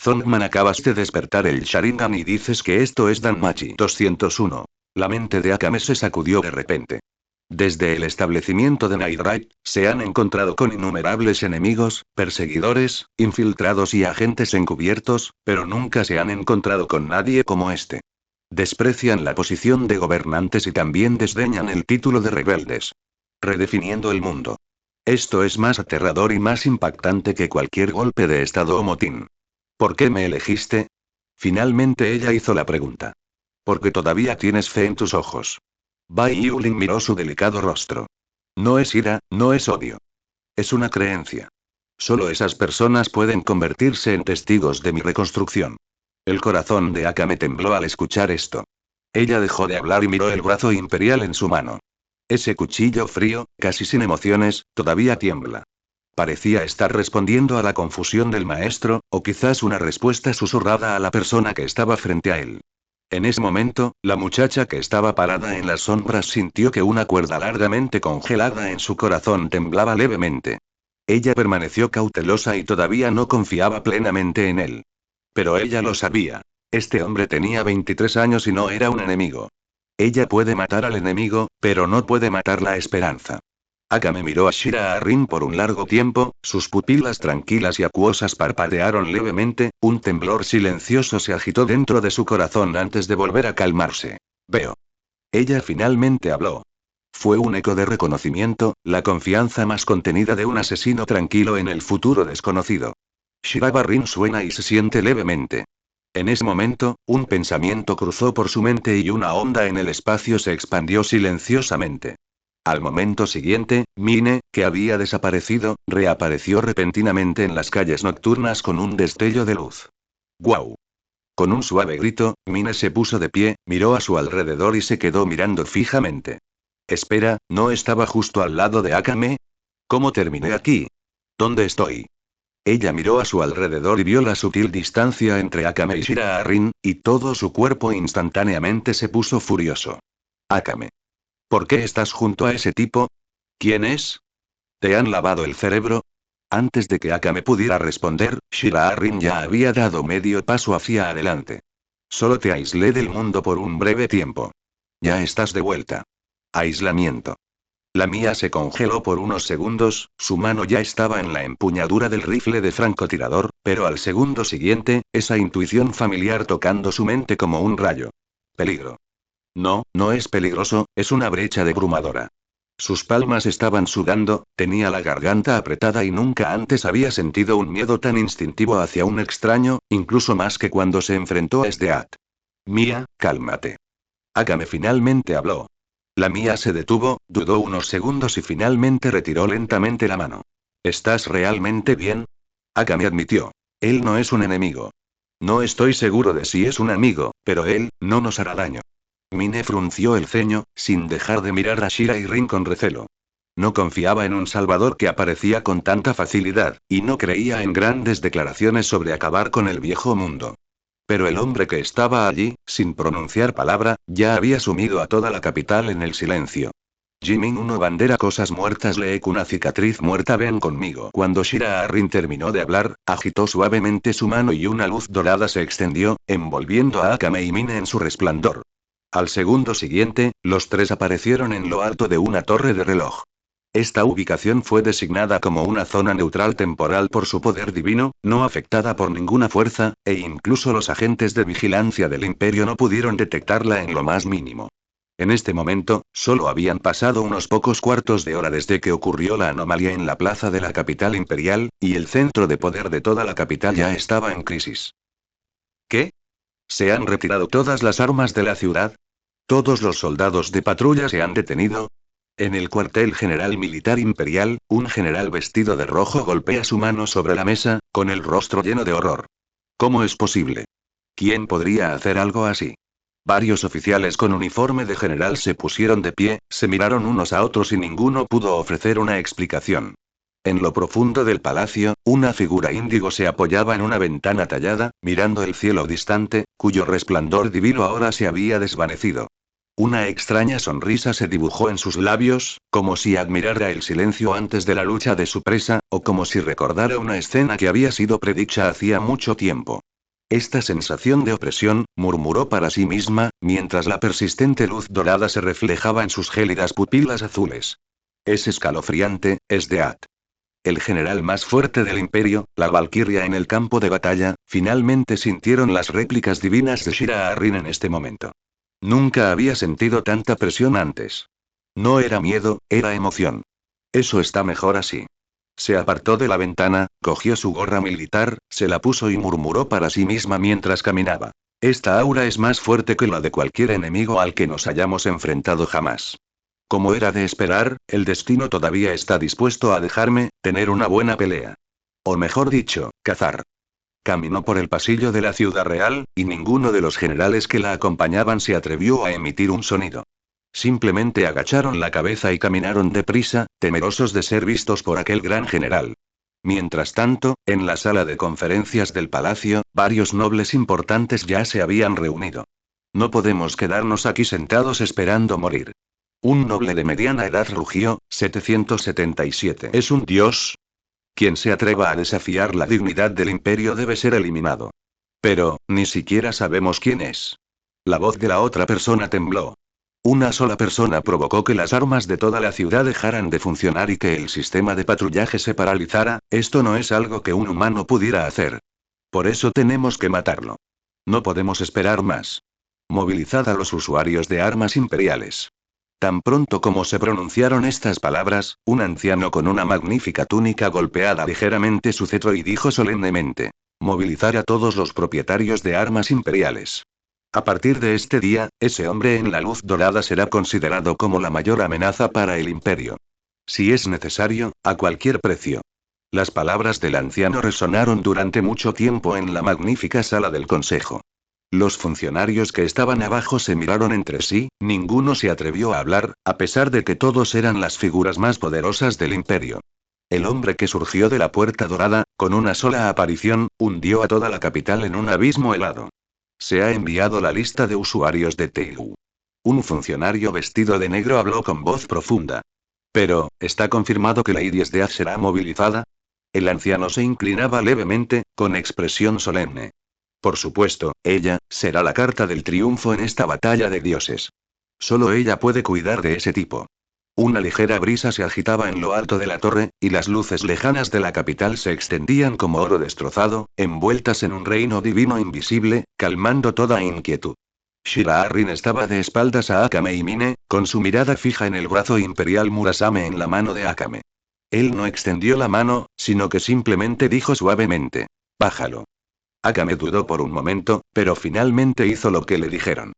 Zongman, acabas de despertar el Sharingan y dices que esto es Danmachi. 201. La mente de Akame se sacudió de repente. Desde el establecimiento de Night, se han encontrado con innumerables enemigos, perseguidores, infiltrados y agentes encubiertos, pero nunca se han encontrado con nadie como este. Desprecian la posición de gobernantes y también desdeñan el título de rebeldes. Redefiniendo el mundo. Esto es más aterrador y más impactante que cualquier golpe de estado o motín. ¿Por qué me elegiste? Finalmente ella hizo la pregunta. Porque todavía tienes fe en tus ojos. Bai Yulin miró su delicado rostro. No es ira, no es odio. Es una creencia. Solo esas personas pueden convertirse en testigos de mi reconstrucción. El corazón de Akame tembló al escuchar esto. Ella dejó de hablar y miró el brazo imperial en su mano. Ese cuchillo frío, casi sin emociones, todavía tiembla. Parecía estar respondiendo a la confusión del maestro, o quizás una respuesta susurrada a la persona que estaba frente a él. En ese momento, la muchacha que estaba parada en las sombras sintió que una cuerda largamente congelada en su corazón temblaba levemente. Ella permaneció cautelosa y todavía no confiaba plenamente en él. Pero ella lo sabía. Este hombre tenía 23 años y no era un enemigo. Ella puede matar al enemigo, pero no puede matar la esperanza. Akame miró a Shira Rin por un largo tiempo, sus pupilas tranquilas y acuosas parpadearon levemente, un temblor silencioso se agitó dentro de su corazón antes de volver a calmarse. Veo. Ella finalmente habló. Fue un eco de reconocimiento, la confianza más contenida de un asesino tranquilo en el futuro desconocido. Shira Rin suena y se siente levemente. En ese momento, un pensamiento cruzó por su mente y una onda en el espacio se expandió silenciosamente. Al momento siguiente, Mine, que había desaparecido, reapareció repentinamente en las calles nocturnas con un destello de luz. ¡Guau! Con un suave grito, Mine se puso de pie, miró a su alrededor y se quedó mirando fijamente. Espera, ¿no estaba justo al lado de Akame? ¿Cómo terminé aquí? ¿Dónde estoy? Ella miró a su alrededor y vio la sutil distancia entre Akame y Shira Rin, y todo su cuerpo instantáneamente se puso furioso. Akame. ¿Por qué estás junto a ese tipo? ¿Quién es? ¿Te han lavado el cerebro? Antes de que Akame pudiera responder, Shira Rin ya había dado medio paso hacia adelante. Solo te aislé del mundo por un breve tiempo. Ya estás de vuelta. Aislamiento. La mía se congeló por unos segundos, su mano ya estaba en la empuñadura del rifle de francotirador, pero al segundo siguiente, esa intuición familiar tocando su mente como un rayo. Peligro. No, no es peligroso, es una brecha debrumadora. Sus palmas estaban sudando, tenía la garganta apretada y nunca antes había sentido un miedo tan instintivo hacia un extraño, incluso más que cuando se enfrentó a Sdeat. Mía, cálmate. Akame finalmente habló. La mía se detuvo, dudó unos segundos y finalmente retiró lentamente la mano. ¿Estás realmente bien? Akame admitió. Él no es un enemigo. No estoy seguro de si es un amigo, pero él, no nos hará daño. Mine frunció el ceño, sin dejar de mirar a Shira y Rin con recelo. No confiaba en un salvador que aparecía con tanta facilidad, y no creía en grandes declaraciones sobre acabar con el viejo mundo. Pero el hombre que estaba allí, sin pronunciar palabra, ya había sumido a toda la capital en el silencio. Jimin uno bandera cosas muertas leek una cicatriz muerta ven conmigo. Cuando Shira Rin terminó de hablar, agitó suavemente su mano y una luz dorada se extendió, envolviendo a Akame y Mine en su resplandor. Al segundo siguiente, los tres aparecieron en lo alto de una torre de reloj. Esta ubicación fue designada como una zona neutral temporal por su poder divino, no afectada por ninguna fuerza, e incluso los agentes de vigilancia del imperio no pudieron detectarla en lo más mínimo. En este momento, solo habían pasado unos pocos cuartos de hora desde que ocurrió la anomalía en la plaza de la capital imperial, y el centro de poder de toda la capital ya estaba en crisis. ¿Qué? ¿Se han retirado todas las armas de la ciudad? ¿Todos los soldados de patrulla se han detenido? En el cuartel general militar imperial, un general vestido de rojo golpea su mano sobre la mesa, con el rostro lleno de horror. ¿Cómo es posible? ¿Quién podría hacer algo así? Varios oficiales con uniforme de general se pusieron de pie, se miraron unos a otros y ninguno pudo ofrecer una explicación. En lo profundo del palacio, una figura índigo se apoyaba en una ventana tallada, mirando el cielo distante, cuyo resplandor divino ahora se había desvanecido. Una extraña sonrisa se dibujó en sus labios, como si admirara el silencio antes de la lucha de su presa, o como si recordara una escena que había sido predicha hacía mucho tiempo. Esta sensación de opresión, murmuró para sí misma, mientras la persistente luz dorada se reflejaba en sus gélidas pupilas azules. Es escalofriante, es Death. El general más fuerte del imperio, la Valquiria en el campo de batalla, finalmente sintieron las réplicas divinas de Shira Arryn en este momento. Nunca había sentido tanta presión antes. No era miedo, era emoción. Eso está mejor así. Se apartó de la ventana, cogió su gorra militar, se la puso y murmuró para sí misma mientras caminaba. Esta aura es más fuerte que la de cualquier enemigo al que nos hayamos enfrentado jamás. Como era de esperar, el destino todavía está dispuesto a dejarme tener una buena pelea. O mejor dicho, cazar. Caminó por el pasillo de la ciudad real, y ninguno de los generales que la acompañaban se atrevió a emitir un sonido. Simplemente agacharon la cabeza y caminaron deprisa, temerosos de ser vistos por aquel gran general. Mientras tanto, en la sala de conferencias del palacio, varios nobles importantes ya se habían reunido. No podemos quedarnos aquí sentados esperando morir. Un noble de mediana edad rugió, 777. ¿Es un dios? Quien se atreva a desafiar la dignidad del imperio debe ser eliminado. Pero, ni siquiera sabemos quién es. La voz de la otra persona tembló. Una sola persona provocó que las armas de toda la ciudad dejaran de funcionar y que el sistema de patrullaje se paralizara. Esto no es algo que un humano pudiera hacer. Por eso tenemos que matarlo. No podemos esperar más. Movilizad a los usuarios de armas imperiales. Tan pronto como se pronunciaron estas palabras, un anciano con una magnífica túnica golpeaba ligeramente su cetro y dijo solemnemente: movilizar a todos los propietarios de armas imperiales. A partir de este día, ese hombre en la luz dorada será considerado como la mayor amenaza para el imperio. Si es necesario, a cualquier precio. Las palabras del anciano resonaron durante mucho tiempo en la magnífica sala del consejo. Los funcionarios que estaban abajo se miraron entre sí, ninguno se atrevió a hablar, a pesar de que todos eran las figuras más poderosas del imperio. El hombre que surgió de la puerta dorada, con una sola aparición, hundió a toda la capital en un abismo helado. Se ha enviado la lista de usuarios de Teilu. Un funcionario vestido de negro habló con voz profunda. Pero, ¿está confirmado que la Iris de Az será movilizada? El anciano se inclinaba levemente, con expresión solemne. Por supuesto, ella será la carta del triunfo en esta batalla de dioses. Solo ella puede cuidar de ese tipo. Una ligera brisa se agitaba en lo alto de la torre, y las luces lejanas de la capital se extendían como oro destrozado, envueltas en un reino divino invisible, calmando toda inquietud. Shira Arryn estaba de espaldas a Akame y Mine, con su mirada fija en el brazo imperial Murasame en la mano de Akame. Él no extendió la mano, sino que simplemente dijo suavemente: bájalo. Akame dudó por un momento, pero finalmente hizo lo que le dijeron.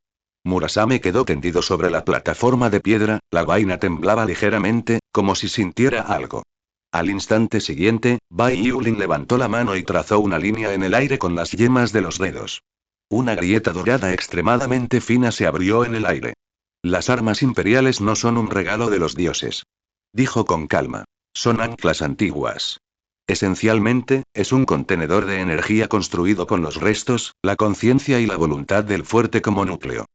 Murasame quedó tendido sobre la plataforma de piedra, la vaina temblaba ligeramente, como si sintiera algo. Al instante siguiente, Bai Yulin levantó la mano y trazó una línea en el aire con las yemas de los dedos. Una grieta dorada extremadamente fina se abrió en el aire. Las armas imperiales no son un regalo de los dioses. Dijo con calma. Son anclas antiguas. Esencialmente, es un contenedor de energía construido con los restos, la conciencia y la voluntad del fuerte como núcleo.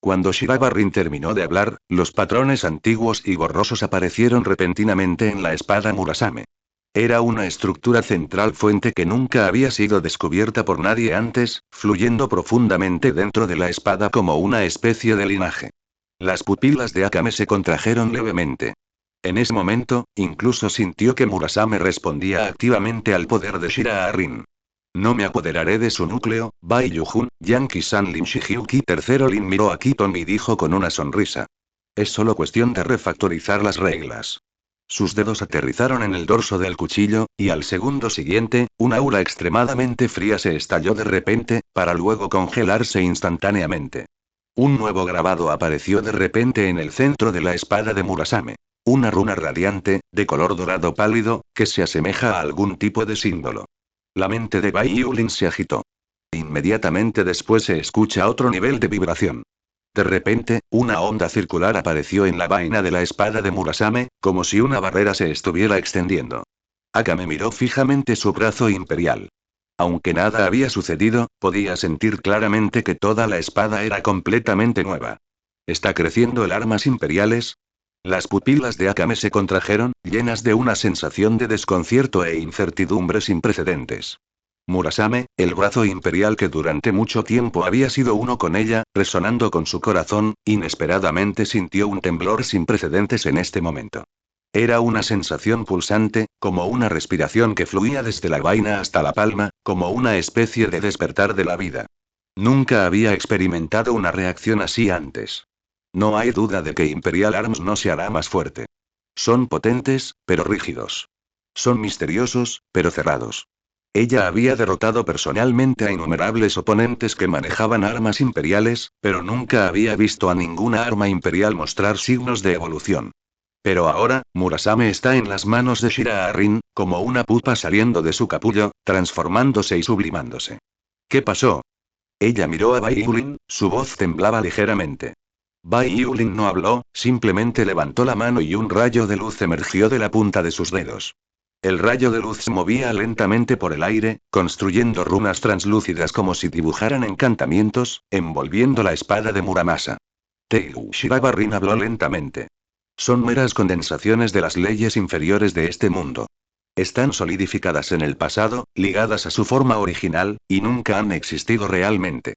Cuando Shira Arryn terminó de hablar, los patrones antiguos y borrosos aparecieron repentinamente en la espada Murasame. Era una estructura central fuente que nunca había sido descubierta por nadie antes, fluyendo profundamente dentro de la espada como una especie de linaje. Las pupilas de Akame se contrajeron levemente. En ese momento, incluso sintió que Murasame respondía activamente al poder de Shira Arryn. No me apoderaré de su núcleo, Bai Yuhun. Yankee-san Lin Shihyuki III Lin miró a Kiton y dijo con una sonrisa. Es solo cuestión de refactorizar las reglas. Sus dedos aterrizaron en el dorso del cuchillo, y al segundo siguiente, un aura extremadamente fría se estalló de repente, para luego congelarse instantáneamente. Un nuevo grabado apareció de repente en el centro de la espada de Murasame. Una runa radiante, de color dorado pálido, que se asemeja a algún tipo de símbolo. La mente de Bai Yulin se agitó. Inmediatamente después se escucha otro nivel de vibración. De repente, una onda circular apareció en la vaina de la espada de Murasame, como si una barrera se estuviera extendiendo. Akame miró fijamente su brazo imperial. Aunque nada había sucedido, podía sentir claramente que toda la espada era completamente nueva. ¿Está creciendo el armas imperiales? Las pupilas de Akame se contrajeron, llenas de una sensación de desconcierto e incertidumbre sin precedentes. Murasame, el brazo imperial que durante mucho tiempo había sido uno con ella, resonando con su corazón, inesperadamente sintió un temblor sin precedentes en este momento. Era una sensación pulsante, como una respiración que fluía desde la vaina hasta la palma, como una especie de despertar de la vida. Nunca había experimentado una reacción así antes. No hay duda de que Imperial Arms no se hará más fuerte. Son potentes, pero rígidos. Son misteriosos, pero cerrados. Ella había derrotado personalmente a innumerables oponentes que manejaban armas imperiales, pero nunca había visto a ninguna arma imperial mostrar signos de evolución. Pero ahora, Murasame está en las manos de Shira Rin, como una pupa saliendo de su capullo, transformándose y sublimándose. ¿Qué pasó? Ella miró a Bai Yulin, su voz temblaba ligeramente. Bai Yulin no habló, simplemente levantó la mano y un rayo de luz emergió de la punta de sus dedos. El rayo de luz se movía lentamente por el aire, construyendo runas translúcidas como si dibujaran encantamientos, envolviendo la espada de Muramasa. Teiru Shiraba Rin habló lentamente. Son meras condensaciones de las leyes inferiores de este mundo. Están solidificadas en el pasado, ligadas a su forma original, y nunca han existido realmente.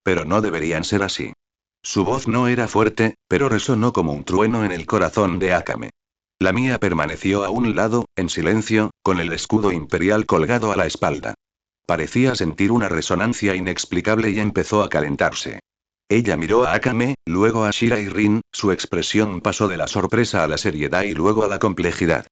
Pero no deberían ser así. Su voz no era fuerte, pero resonó como un trueno en el corazón de Akame. La mía permaneció a un lado, en silencio, con el escudo imperial colgado a la espalda. Parecía sentir una resonancia inexplicable y empezó a calentarse. Ella miró a Akame, luego a Shira y Rin, su expresión pasó de la sorpresa a la seriedad y luego a la complejidad.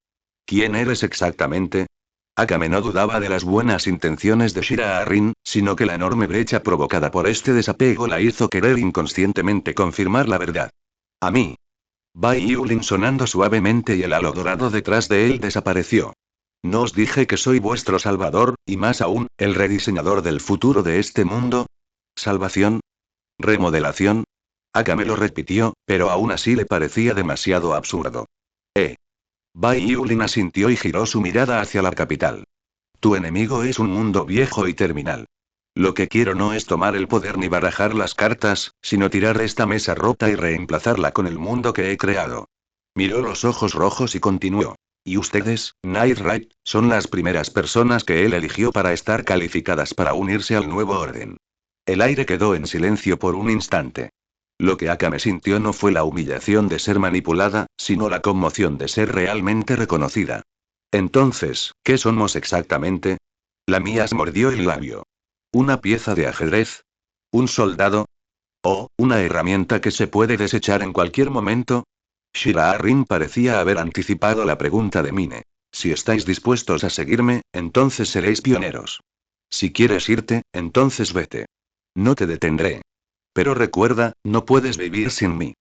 ¿Quién eres exactamente? Akame no dudaba de las buenas intenciones de Shira a Rin, sino que la enorme brecha provocada por este desapego la hizo querer inconscientemente confirmar la verdad. A mí. Bai Yulin sonando suavemente y el halo dorado detrás de él desapareció. ¿No os dije que soy vuestro salvador, y más aún, el rediseñador del futuro de este mundo? ¿Salvación? ¿Remodelación? Akame lo repitió, pero aún así le parecía demasiado absurdo. Bai Yulin asintió y giró su mirada hacia la capital. Tu enemigo es un mundo viejo y terminal. Lo que quiero no es tomar el poder ni barajar las cartas, sino tirar esta mesa rota y reemplazarla con el mundo que he creado. Miró los ojos rojos y continuó. Y ustedes, Night Ride, son las primeras personas que él eligió para estar calificadas para unirse al nuevo orden. El aire quedó en silencio por un instante. Lo que Akame sintió no fue la humillación de ser manipulada, sino la conmoción de ser realmente reconocida. Entonces, ¿qué somos exactamente? La mía mordió el labio. ¿Una pieza de ajedrez? ¿Un soldado? ¿O una herramienta que se puede desechar en cualquier momento? Shira Rin parecía haber anticipado la pregunta de Mine. Si estáis dispuestos a seguirme, entonces seréis pioneros. Si quieres irte, entonces vete. No te detendré. Pero recuerda, no puedes vivir sin mí.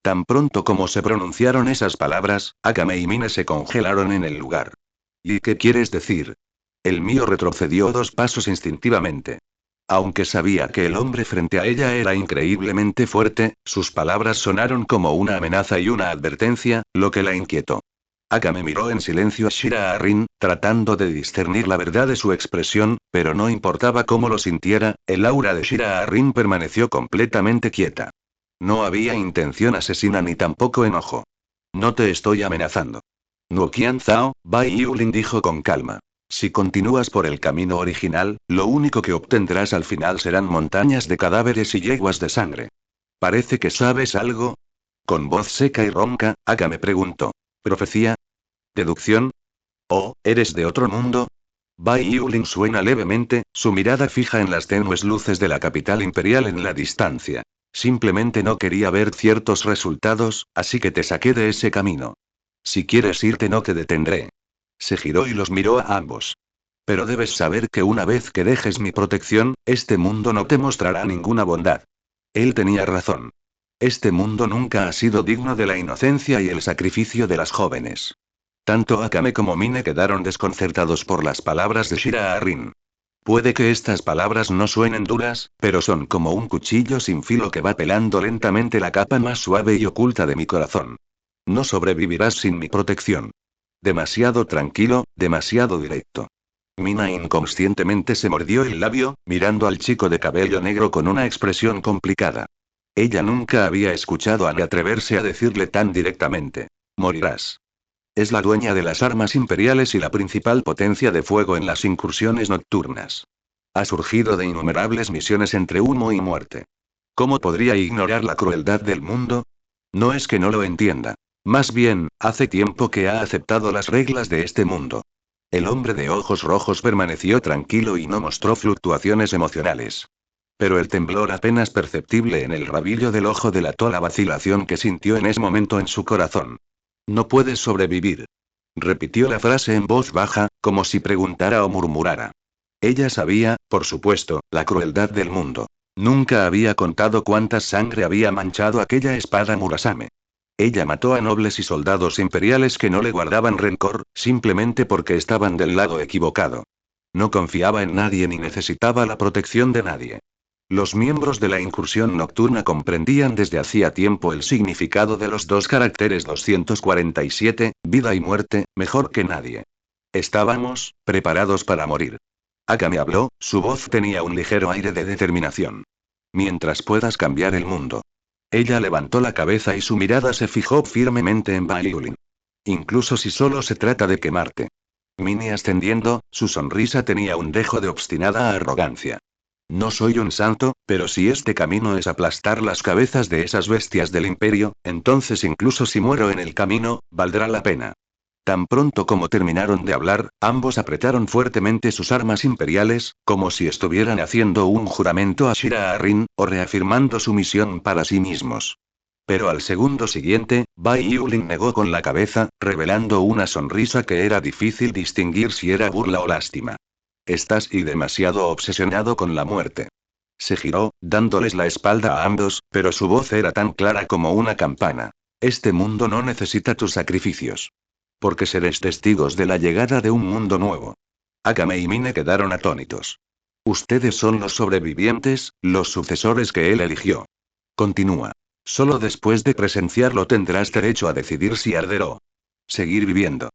Tan pronto como se pronunciaron esas palabras, Akame y Mine se congelaron en el lugar. ¿Y qué quieres decir? El mío retrocedió 2 pasos instintivamente. Aunque sabía que el hombre frente a ella era increíblemente fuerte, sus palabras sonaron como una amenaza y una advertencia, lo que la inquietó. Akame miró en silencio a Shira Rin, tratando de discernir la verdad de su expresión, pero no importaba cómo lo sintiera, el aura de Shira Rin permaneció completamente quieta. No había intención asesina ni tampoco enojo. No te estoy amenazando. Nuoqian Zhao, Bai Yulin dijo con calma. Si continúas por el camino original, lo único que obtendrás al final serán montañas de cadáveres y yeguas de sangre. ¿Parece que sabes algo? Con voz seca y ronca, Akame preguntó. ¿Profecía? ¿Deducción? ¿O, eres de otro mundo? Bai Yulin suena levemente, su mirada fija en las tenues luces de la capital imperial en la distancia. Simplemente no quería ver ciertos resultados, así que te saqué de ese camino. Si quieres irte no te detendré. Se giró y los miró a ambos. Pero debes saber que una vez que dejes mi protección, este mundo no te mostrará ninguna bondad. Él tenía razón. Este mundo nunca ha sido digno de la inocencia y el sacrificio de las jóvenes. Tanto Akame como Mine quedaron desconcertados por las palabras de Shira Rin. Puede que estas palabras no suenen duras, pero son como un cuchillo sin filo que va pelando lentamente la capa más suave y oculta de mi corazón. No sobrevivirás sin mi protección. Demasiado tranquilo, demasiado directo. Mina inconscientemente se mordió el labio, mirando al chico de cabello negro con una expresión complicada. Ella nunca había escuchado a Lee atreverse a decirle tan directamente. Morirás. Es la dueña de las armas imperiales y la principal potencia de fuego en las incursiones nocturnas. Ha surgido de innumerables misiones entre humo y muerte. ¿Cómo podría ignorar la crueldad del mundo? No es que no lo entienda. Más bien, hace tiempo que ha aceptado las reglas de este mundo. El hombre de ojos rojos permaneció tranquilo y no mostró fluctuaciones emocionales. Pero el temblor apenas perceptible en el rabillo del ojo delató la vacilación que sintió en ese momento en su corazón. No puedes sobrevivir. Repitió la frase en voz baja, como si preguntara o murmurara. Ella sabía, por supuesto, la crueldad del mundo. Nunca había contado cuánta sangre había manchado aquella espada Murasame. Ella mató a nobles y soldados imperiales que no le guardaban rencor, simplemente porque estaban del lado equivocado. No confiaba en nadie ni necesitaba la protección de nadie. Los miembros de la incursión nocturna comprendían desde hacía tiempo el significado de los dos caracteres 247, vida y muerte, mejor que nadie. Estábamos preparados para morir. Akame habló, su voz tenía un ligero aire de determinación. Mientras puedas cambiar el mundo. Ella levantó la cabeza y su mirada se fijó firmemente en Baiulin. Incluso si solo se trata de quemarte. Minnie ascendiendo, su sonrisa tenía un dejo de obstinada arrogancia. No soy un santo, pero si este camino es aplastar las cabezas de esas bestias del imperio, entonces incluso si muero en el camino, valdrá la pena. Tan pronto como terminaron de hablar, ambos apretaron fuertemente sus armas imperiales, como si estuvieran haciendo un juramento a Shira Arrin, o reafirmando su misión para sí mismos. Pero al segundo siguiente, Bai Yulin negó con la cabeza, revelando una sonrisa que era difícil distinguir si era burla o lástima. Estás demasiado obsesionado con la muerte. Se giró, dándoles la espalda a ambos, pero su voz era tan clara como una campana. Este mundo no necesita tus sacrificios. Porque seréis testigos de la llegada de un mundo nuevo. Akame y Mine quedaron atónitos. Ustedes son los sobrevivientes, los sucesores que él eligió. Continúa. Solo después de presenciarlo tendrás derecho a decidir si arder o seguir viviendo.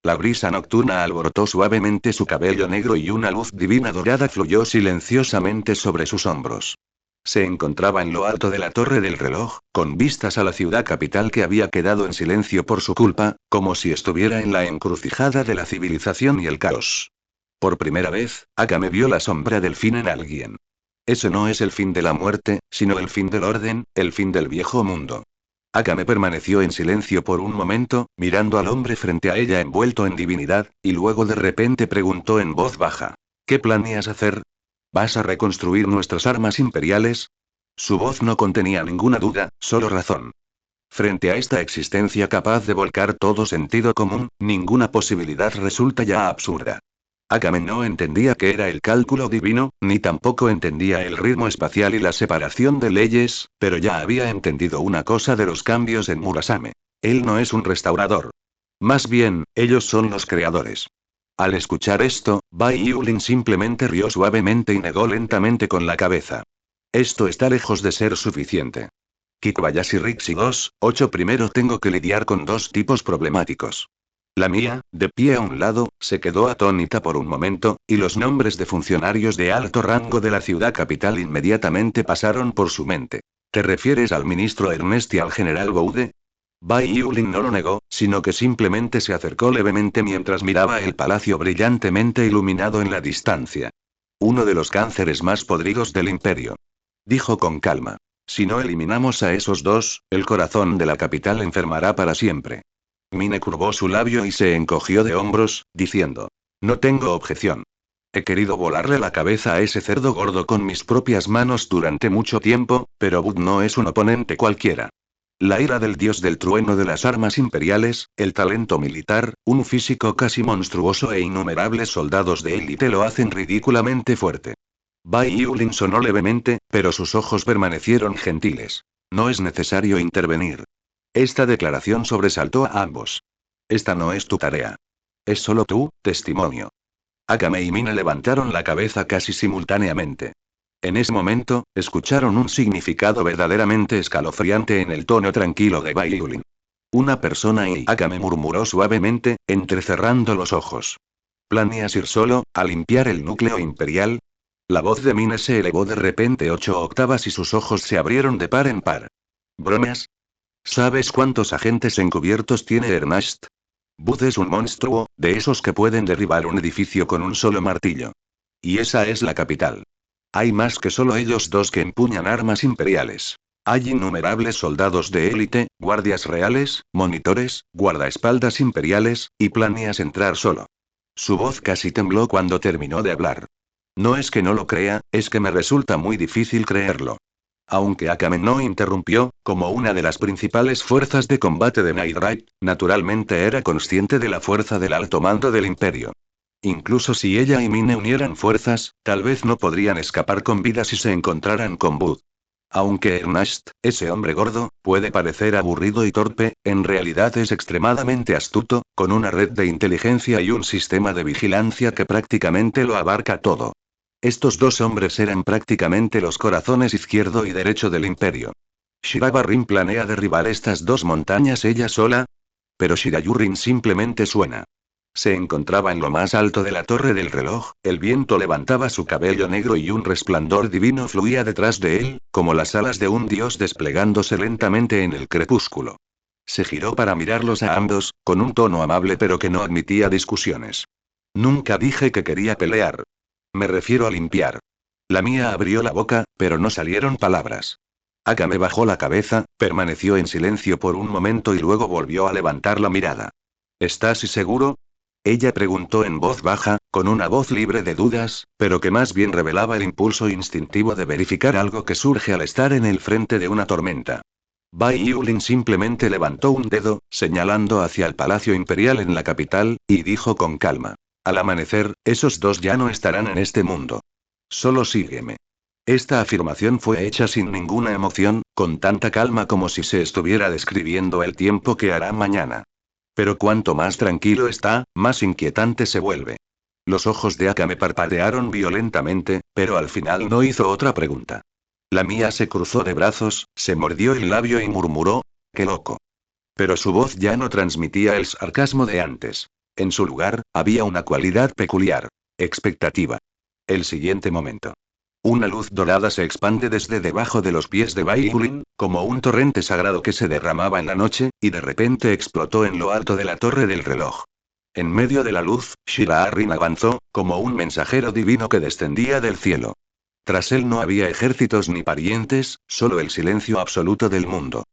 La brisa nocturna alborotó suavemente su cabello negro y una luz divina dorada fluyó silenciosamente sobre sus hombros. Se encontraba en lo alto de la torre del reloj, con vistas a la ciudad capital que había quedado en silencio por su culpa, como si estuviera en la encrucijada de la civilización y el caos. Por primera vez, Akame vio la sombra del fin en alguien. Ese no es el fin de la muerte, sino el fin del orden, el fin del viejo mundo. Akame permaneció en silencio por un momento, mirando al hombre frente a ella envuelto en divinidad, y luego de repente preguntó en voz baja. ¿Qué planeas hacer? ¿Vas a reconstruir nuestras armas imperiales? Su voz no contenía ninguna duda, solo razón. Frente a esta existencia capaz de volcar todo sentido común, ninguna posibilidad resulta ya absurda. Akame no entendía qué era el cálculo divino, ni tampoco entendía el ritmo espacial y la separación de leyes, pero ya había entendido una cosa de los cambios en Murasame. Él no es un restaurador. Más bien, ellos son los creadores. Al escuchar esto, Bai Yulin simplemente rió suavemente y negó lentamente con la cabeza. Esto está lejos de ser suficiente. Kikobayashi Rixi 2, 8 Primero tengo que lidiar con dos tipos problemáticos. La mía, de pie a un lado, se quedó atónita por un momento, y los nombres de funcionarios de alto rango de la ciudad capital inmediatamente pasaron por su mente. ¿Te refieres al ministro Ernest y al general Boude? Bai Yulin no lo negó, sino que simplemente se acercó levemente mientras miraba el palacio brillantemente iluminado en la distancia. Uno de los cánceres más podridos del imperio. Dijo con calma. Si no eliminamos a esos dos, el corazón de la capital enfermará para siempre. Mine curvó su labio y se encogió de hombros, diciendo. No tengo objeción. He querido volarle la cabeza a ese cerdo gordo con mis propias manos durante mucho tiempo, pero Bud no es un oponente cualquiera. La ira del dios del trueno de las armas imperiales, el talento militar, un físico casi monstruoso e innumerables soldados de élite lo hacen ridículamente fuerte. Bai Yulin sonó levemente, pero sus ojos permanecieron gentiles. No es necesario intervenir. Esta declaración sobresaltó a ambos. Esta no es tu tarea. Es solo tu testimonio. Akame y Mine levantaron la cabeza casi simultáneamente. En ese momento, escucharon un significado verdaderamente escalofriante en el tono tranquilo de Bai Yulin. Una persona y Akame murmuró suavemente, entrecerrando los ojos. ¿Planeas ir solo, a limpiar el núcleo imperial? La voz de Mine se elevó de repente 8 octavas y sus ojos se abrieron de par en par. ¿Bromas? ¿Sabes cuántos agentes encubiertos tiene Ernest? Bud es un monstruo, de esos que pueden derribar un edificio con un solo martillo. Y esa es la capital. Hay más que solo ellos dos que empuñan armas imperiales. Hay innumerables soldados de élite, guardias reales, monitores, guardaespaldas imperiales, y planeas entrar solo. Su voz casi tembló cuando terminó de hablar. No es que no lo crea, es que me resulta muy difícil creerlo. Aunque Akame no interrumpió, como una de las principales fuerzas de combate de Nightbright, naturalmente era consciente de la fuerza del alto mando del imperio. Incluso si ella y Mine unieran fuerzas, tal vez no podrían escapar con vida si se encontraran con Bud. Aunque Ernest, ese hombre gordo, puede parecer aburrido y torpe, en realidad es extremadamente astuto, con una red de inteligencia y un sistema de vigilancia que prácticamente lo abarca todo. Estos dos hombres eran prácticamente los corazones izquierdo y derecho del imperio. ¿Shiraba Rin planea derribar estas dos montañas ella sola? Pero Shirayurin simplemente suena. Se encontraba en lo más alto de la torre del reloj, el viento levantaba su cabello negro y un resplandor divino fluía detrás de él, como las alas de un dios desplegándose lentamente en el crepúsculo. Se giró para mirarlos a ambos, con un tono amable pero que no admitía discusiones. Nunca dije que quería pelear. Me refiero a limpiar. La mía abrió la boca, pero no salieron palabras. Akame bajó la cabeza, permaneció en silencio por un momento y luego volvió a levantar la mirada. ¿Estás seguro? Ella preguntó en voz baja, con una voz libre de dudas, pero que más bien revelaba el impulso instintivo de verificar algo que surge al estar en el frente de una tormenta. Bai Yulin simplemente levantó un dedo, señalando hacia el Palacio Imperial en la capital, y dijo con calma. Al amanecer, esos dos ya no estarán en este mundo. Solo sígueme. Esta afirmación fue hecha sin ninguna emoción, con tanta calma como si se estuviera describiendo el tiempo que hará mañana. Pero cuanto más tranquilo está, más inquietante se vuelve. Los ojos de Akame parpadearon violentamente, pero al final no hizo otra pregunta. La mía se cruzó de brazos, se mordió el labio y murmuró, ¡qué loco! Pero su voz ya no transmitía el sarcasmo de antes. En su lugar, había una cualidad peculiar. Expectativa. El siguiente momento. Una luz dorada se expande desde debajo de los pies de Bai Yulin, como un torrente sagrado que se derramaba en la noche, y de repente explotó en lo alto de la torre del reloj. En medio de la luz, Shira-Arrin avanzó, como un mensajero divino que descendía del cielo. Tras él no había ejércitos ni parientes, solo el silencio absoluto del mundo.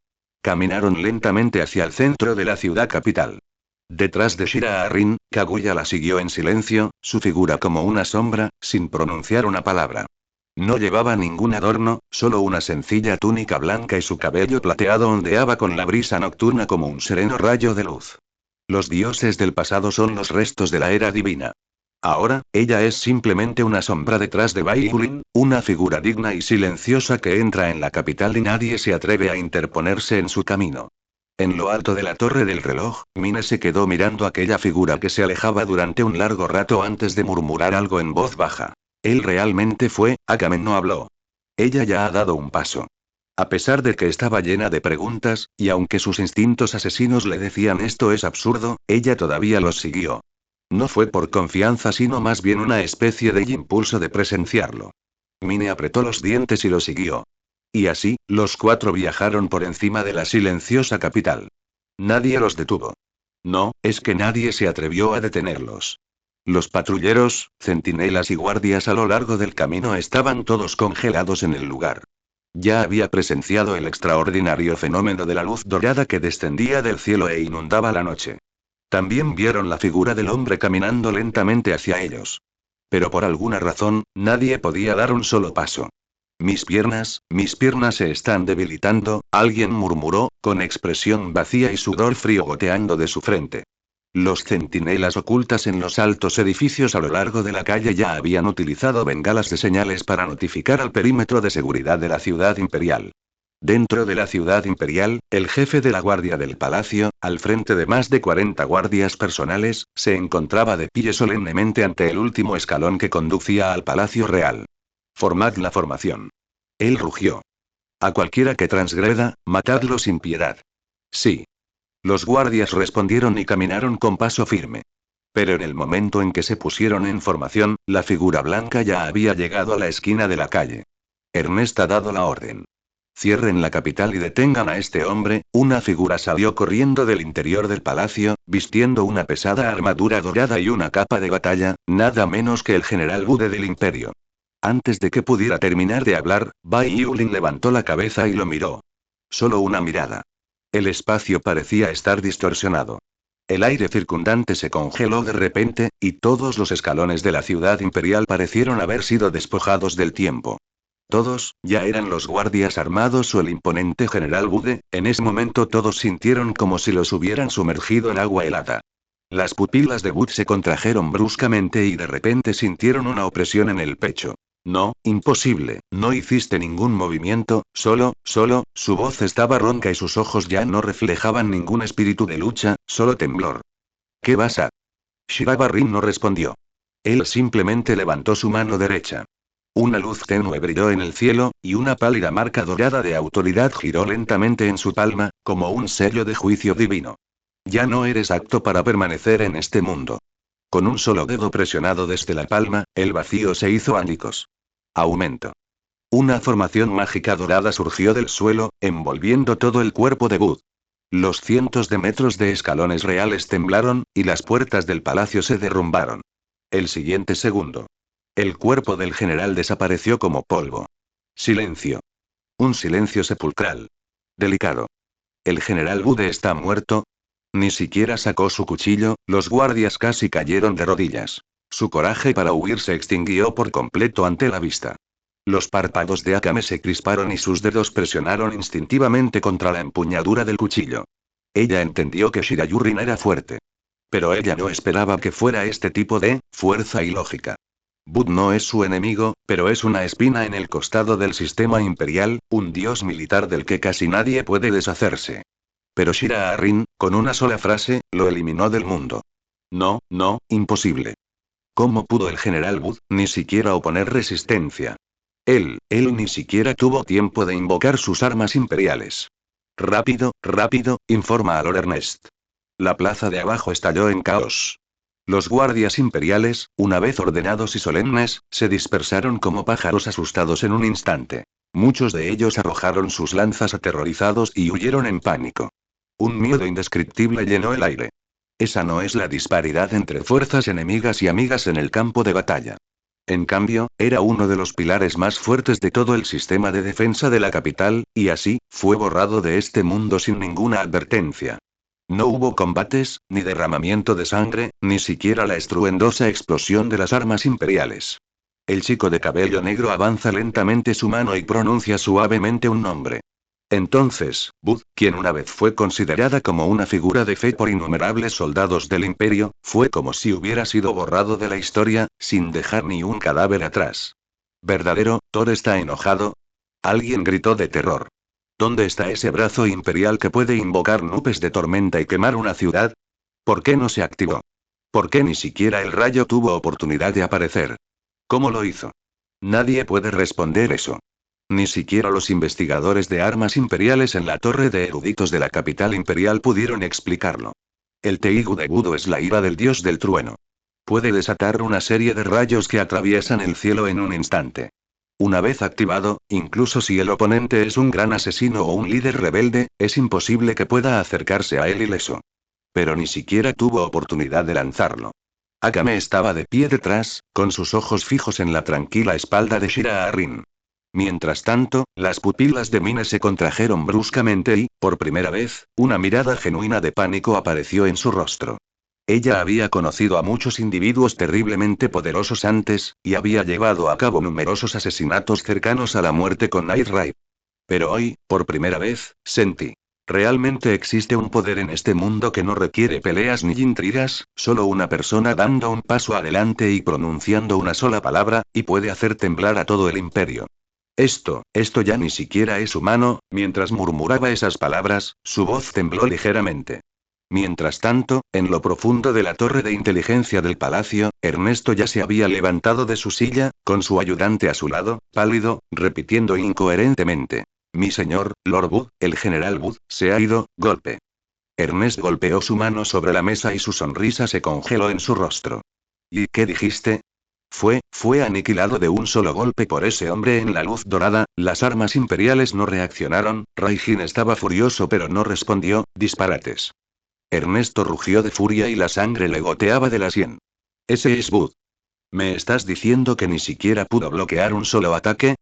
Caminaron lentamente hacia el centro de la ciudad capital. Detrás de Shira-Arrin, Kaguya la siguió en silencio, su figura como una sombra, sin pronunciar una palabra. No llevaba ningún adorno, solo una sencilla túnica blanca y su cabello plateado ondeaba con la brisa nocturna como un sereno rayo de luz. Los dioses del pasado son los restos de la era divina. Ahora, ella es simplemente una sombra detrás de Bai Yulin, una figura digna y silenciosa que entra en la capital y nadie se atreve a interponerse en su camino. En lo alto de la torre del reloj, Mine se quedó mirando aquella figura que se alejaba durante un largo rato antes de murmurar algo en voz baja. Él realmente fue, Akame no habló. Ella ya ha dado un paso. A pesar de que estaba llena de preguntas, y aunque sus instintos asesinos le decían esto es absurdo, ella todavía los siguió. No fue por confianza sino más bien una especie de impulso de presenciarlo. Mine apretó los dientes y lo siguió. Y así, los cuatro viajaron por encima de la silenciosa capital. Nadie los detuvo. No, es que nadie se atrevió a detenerlos. Los patrulleros, centinelas y guardias a lo largo del camino estaban todos congelados en el lugar. Ya había presenciado el extraordinario fenómeno de la luz dorada que descendía del cielo e inundaba la noche. También vieron la figura del hombre caminando lentamente hacia ellos. Pero por alguna razón, nadie podía dar un solo paso. Mis piernas se están debilitando, alguien murmuró, con expresión vacía y sudor frío goteando de su frente. Los centinelas ocultas en los altos edificios a lo largo de la calle ya habían utilizado bengalas de señales para notificar al perímetro de seguridad de la ciudad imperial. Dentro de la ciudad imperial, el jefe de la guardia del palacio, al frente de más de 40 guardias personales, se encontraba de pie solemnemente ante el último escalón que conducía al palacio real. Formad la formación. Él rugió. A cualquiera que transgreda, matadlo sin piedad. Sí. Los guardias respondieron y caminaron con paso firme. Pero en el momento en que se pusieron en formación, la figura blanca ya había llegado a la esquina de la calle. Ernest ha dado la orden. Cierren la capital y detengan a este hombre. Una figura salió corriendo del interior del palacio, vistiendo una pesada armadura dorada y una capa de batalla, nada menos que el general Bude del imperio. Antes de que pudiera terminar de hablar, Bai Yulin levantó la cabeza y lo miró. Solo una mirada. El espacio parecía estar distorsionado. El aire circundante se congeló de repente, y todos los escalones de la ciudad imperial parecieron haber sido despojados del tiempo. Todos, ya eran los guardias armados o el imponente general Bude, en ese momento todos sintieron como si los hubieran sumergido en agua helada. Las pupilas de Bud se contrajeron bruscamente y de repente sintieron una opresión en el pecho. No, imposible, no hiciste ningún movimiento, solo, su voz estaba ronca y sus ojos ya no reflejaban ningún espíritu de lucha, solo temblor. ¿Qué vas a? Shiraba Rin no respondió. Él simplemente levantó su mano derecha. Una luz tenue brilló en el cielo, y una pálida marca dorada de autoridad giró lentamente en su palma, como un sello de juicio divino. Ya no eres apto para permanecer en este mundo. Con un solo dedo presionado desde la palma, el vacío se hizo ánicos. Aumento. Una formación mágica dorada surgió del suelo, envolviendo todo el cuerpo de Bud. Los cientos de metros de escalones reales temblaron, y las puertas del palacio se derrumbaron. El siguiente segundo. El cuerpo del general desapareció como polvo. Silencio. Un silencio sepulcral. Delicado. ¿El general Bude está muerto? Ni siquiera sacó su cuchillo, los guardias casi cayeron de rodillas. Su coraje para huir se extinguió por completo ante la vista. Los párpados de Akame se crisparon y sus dedos presionaron instintivamente contra la empuñadura del cuchillo. Ella entendió que Shirayurin era fuerte. Pero ella no esperaba que fuera este tipo de fuerza ilógica. Bud no es su enemigo, pero es una espina en el costado del sistema imperial, un dios militar del que casi nadie puede deshacerse. Pero Shira Rin, con una sola frase, lo eliminó del mundo. No, imposible. ¿Cómo pudo el general Bud ni siquiera oponer resistencia? Él ni siquiera tuvo tiempo de invocar sus armas imperiales. Rápido, informa a Lord Ernest. La plaza de abajo estalló en caos. Los guardias imperiales, una vez ordenados y solemnes, se dispersaron como pájaros asustados en un instante. Muchos de ellos arrojaron sus lanzas aterrorizados y huyeron en pánico. Un miedo indescriptible llenó el aire. Esa no es la disparidad entre fuerzas enemigas y amigas en el campo de batalla. En cambio, era uno de los pilares más fuertes de todo el sistema de defensa de la capital, y así, fue borrado de este mundo sin ninguna advertencia. No hubo combates, ni derramamiento de sangre, ni siquiera la estruendosa explosión de las armas imperiales. El chico de cabello negro avanza lentamente su mano y pronuncia suavemente un nombre. Entonces, Bud, quien una vez fue considerada como una figura de fe por innumerables soldados del imperio, fue como si hubiera sido borrado de la historia, sin dejar ni un cadáver atrás. ¿Verdadero, Thor está enojado? Alguien gritó de terror. ¿Dónde está ese brazo imperial que puede invocar nubes de tormenta y quemar una ciudad? ¿Por qué no se activó? ¿Por qué ni siquiera el rayo tuvo oportunidad de aparecer? ¿Cómo lo hizo? Nadie puede responder eso. Ni siquiera los investigadores de armas imperiales en la torre de eruditos de la capital imperial pudieron explicarlo. El Teigu de Budo es la ira del dios del trueno. Puede desatar una serie de rayos que atraviesan el cielo en un instante. Una vez activado, incluso si el oponente es un gran asesino o un líder rebelde, es imposible que pueda acercarse a él ileso. Pero ni siquiera tuvo oportunidad de lanzarlo. Akame estaba de pie detrás, con sus ojos fijos en la tranquila espalda de Shira Rin. Mientras tanto, las pupilas de Mine se contrajeron bruscamente y, por primera vez, una mirada genuina de pánico apareció en su rostro. Ella había conocido a muchos individuos terriblemente poderosos antes, y había llevado a cabo numerosos asesinatos cercanos a la muerte con Night Raid. Pero hoy, por primera vez, sentí. Realmente existe un poder en este mundo que no requiere peleas ni intrigas, solo una persona dando un paso adelante y pronunciando una sola palabra, y puede hacer temblar a todo el imperio. Esto ya ni siquiera es humano. Mientras murmuraba esas palabras, su voz tembló ligeramente. Mientras tanto, en lo profundo de la torre de inteligencia del palacio, Ernesto ya se había levantado de su silla, con su ayudante a su lado, pálido, repitiendo incoherentemente. Mi señor, Lord Bud, el general Bud, se ha ido, golpe. Ernest golpeó su mano sobre la mesa y su sonrisa se congeló en su rostro. ¿Y qué dijiste? Fue aniquilado de un solo golpe por ese hombre en la luz dorada. Las armas imperiales no reaccionaron. Raijin estaba furioso pero no respondió. Disparates. Ernesto rugió de furia y la sangre le goteaba de la sien. Ese es Bud. ¿Me estás diciendo que ni siquiera pudo bloquear un solo ataque?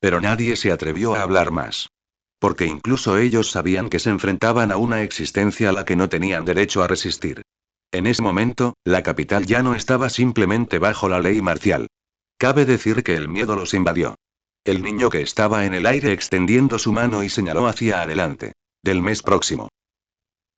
Pero nadie se atrevió a hablar más. Porque incluso ellos sabían que se enfrentaban a una existencia a la que no tenían derecho a resistir. En ese momento, la capital ya no estaba simplemente bajo la ley marcial. Cabe decir que el miedo los invadió. El niño que estaba en el aire extendiendo su mano y señaló hacia adelante. Del mes próximo.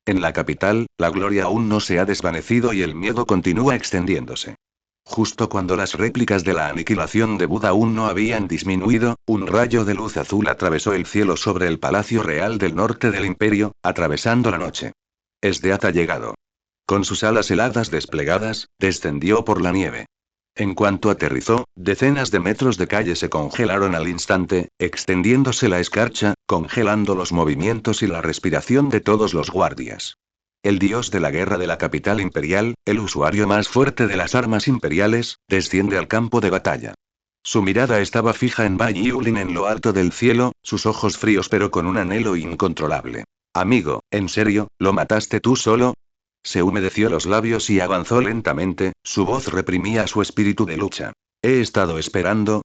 En la capital, la gloria aún no se ha desvanecido y el miedo continúa extendiéndose. Justo cuando las réplicas de la aniquilación de Buda aún no habían disminuido, un rayo de luz azul atravesó el cielo sobre el Palacio Real del Norte del Imperio, atravesando la noche. Esdeath ha llegado. Con sus alas heladas desplegadas, descendió por la nieve. En cuanto aterrizó, decenas de metros de calle se congelaron al instante, extendiéndose la escarcha, congelando los movimientos y la respiración de todos los guardias. El dios de la guerra de la capital imperial, el usuario más fuerte de las armas imperiales, desciende al campo de batalla. Su mirada estaba fija en Bai Yulin en lo alto del cielo, sus ojos fríos pero con un anhelo incontrolable. Amigo, ¿en serio, lo mataste tú solo? Se humedeció los labios y avanzó lentamente, su voz reprimía su espíritu de lucha. He estado esperando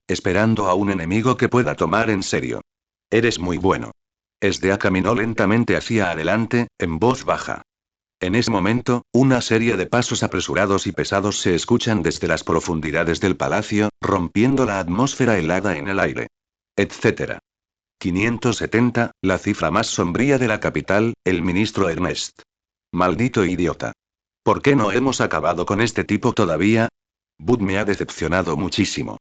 a un enemigo que pueda tomar en serio. Eres muy bueno. Esdea caminó lentamente hacia adelante, en voz baja. En ese momento, una serie de pasos apresurados y pesados se escuchan desde las profundidades del palacio, rompiendo la atmósfera helada en el aire. Etc. 570, la cifra más sombría de la capital, el ministro Ernest. Maldito idiota. ¿Por qué no hemos acabado con este tipo todavía? Bud me ha decepcionado muchísimo.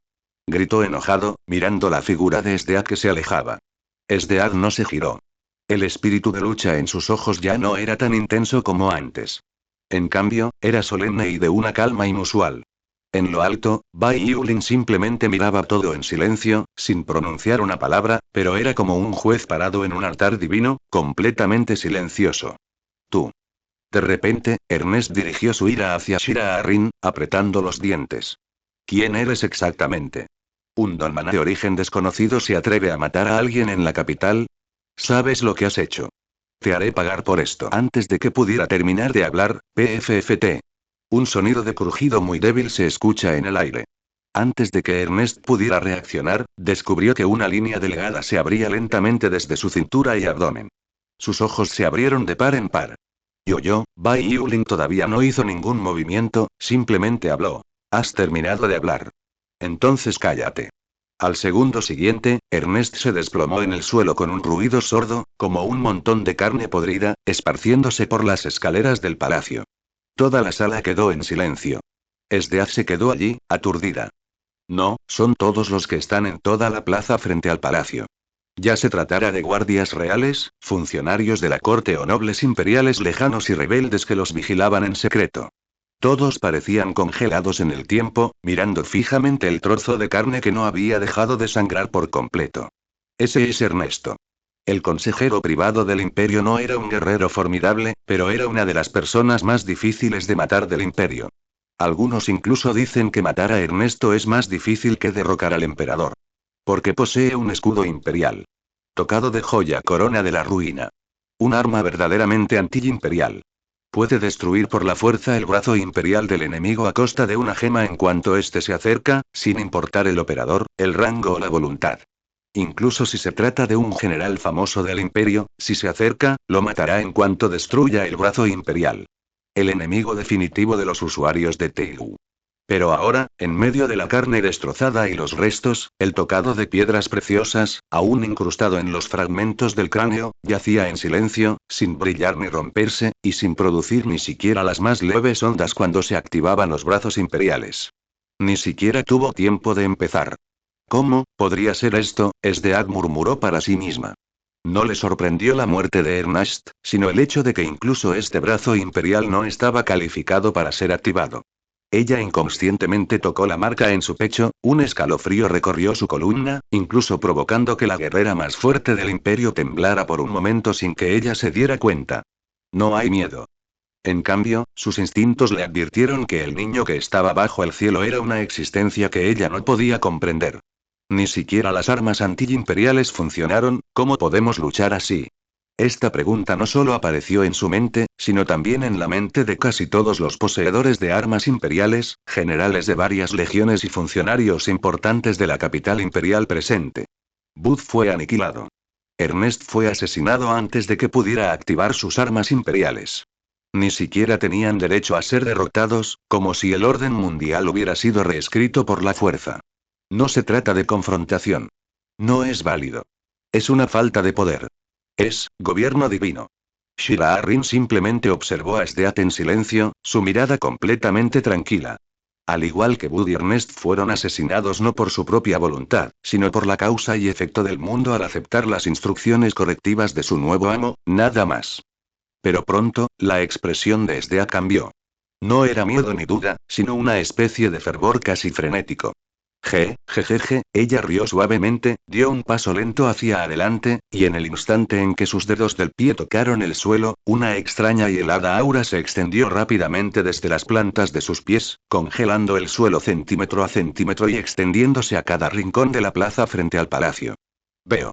Gritó enojado, mirando la figura de Esdeath que se alejaba. Esdeath no se giró. El espíritu de lucha en sus ojos ya no era tan intenso como antes. En cambio, era solemne y de una calma inusual. En lo alto, Bai Yulin simplemente miraba todo en silencio, sin pronunciar una palabra, pero era como un juez parado en un altar divino, completamente silencioso. Tú. De repente, Ernest dirigió su ira hacia Shira Arryn, apretando los dientes. ¿Quién eres exactamente? ¿Un donmaná de origen desconocido se atreve a matar a alguien en la capital? ¿Sabes lo que has hecho? Te haré pagar por esto. Antes de que pudiera terminar de hablar, PFFT. Un sonido de crujido muy débil se escucha en el aire. Antes de que Ernest pudiera reaccionar, descubrió que una línea delgada se abría lentamente desde su cintura y abdomen. Sus ojos se abrieron de par en par. Bai Yulin todavía no hizo ningún movimiento, simplemente habló. Has terminado de hablar. Entonces cállate. Al segundo siguiente, Ernest se desplomó en el suelo con un ruido sordo, como un montón de carne podrida, esparciéndose por las escaleras del palacio. Toda la sala quedó en silencio. Esdeath se quedó allí, aturdida. No, son todos los que están en toda la plaza frente al palacio. Ya se tratara de guardias reales, funcionarios de la corte o nobles imperiales lejanos y rebeldes que los vigilaban en secreto. Todos parecían congelados en el tiempo, mirando fijamente el trozo de carne que no había dejado de sangrar por completo. Ese es Ernesto. El consejero privado del imperio no era un guerrero formidable, pero era una de las personas más difíciles de matar del imperio. Algunos incluso dicen que matar a Ernesto es más difícil que derrocar al emperador. Porque posee un escudo imperial. Tocado de joya corona de la ruina. Un arma verdaderamente anti-imperial. Puede destruir por la fuerza el brazo imperial del enemigo a costa de una gema en cuanto éste se acerca, sin importar el operador, el rango o la voluntad. Incluso si se trata de un general famoso del imperio, si se acerca, lo matará en cuanto destruya el brazo imperial. El enemigo definitivo de los usuarios de Teigu. Pero ahora, en medio de la carne destrozada y los restos, el tocado de piedras preciosas, aún incrustado en los fragmentos del cráneo, yacía en silencio, sin brillar ni romperse, y sin producir ni siquiera las más leves ondas cuando se activaban los brazos imperiales. Ni siquiera tuvo tiempo de empezar. ¿Cómo podría ser esto? Esdeath murmuró para sí misma. No le sorprendió la muerte de Ernest, sino el hecho de que incluso este brazo imperial no estaba calificado para ser activado. Ella inconscientemente tocó la marca en su pecho, un escalofrío recorrió su columna, incluso provocando que la guerrera más fuerte del imperio temblara por un momento sin que ella se diera cuenta. No hay miedo. En cambio, sus instintos le advirtieron que el niño que estaba bajo el cielo era una existencia que ella no podía comprender. Ni siquiera las armas anti-imperiales funcionaron. ¿Cómo podemos luchar así? Esta pregunta no solo apareció en su mente, sino también en la mente de casi todos los poseedores de armas imperiales, generales de varias legiones y funcionarios importantes de la capital imperial presente. Booth fue aniquilado. Ernest fue asesinado antes de que pudiera activar sus armas imperiales. Ni siquiera tenían derecho a ser derrotados, como si el orden mundial hubiera sido reescrito por la fuerza. No se trata de confrontación. No es válido. Es una falta de poder. Es gobierno divino. Shira Arryn simplemente observó a Sdeath en silencio, su mirada completamente tranquila. Al igual que Bud y Ernest fueron asesinados no por su propia voluntad, sino por la causa y efecto del mundo al aceptar las instrucciones correctivas de su nuevo amo, nada más. Pero pronto, la expresión de Sdeath cambió. No era miedo ni duda, sino una especie de fervor casi frenético. Jejeje, ella rió suavemente, dio un paso lento hacia adelante, y en el instante en que sus dedos del pie tocaron el suelo, una extraña y helada aura se extendió rápidamente desde las plantas de sus pies, congelando el suelo centímetro a centímetro y extendiéndose a cada rincón de la plaza frente al palacio. Veo.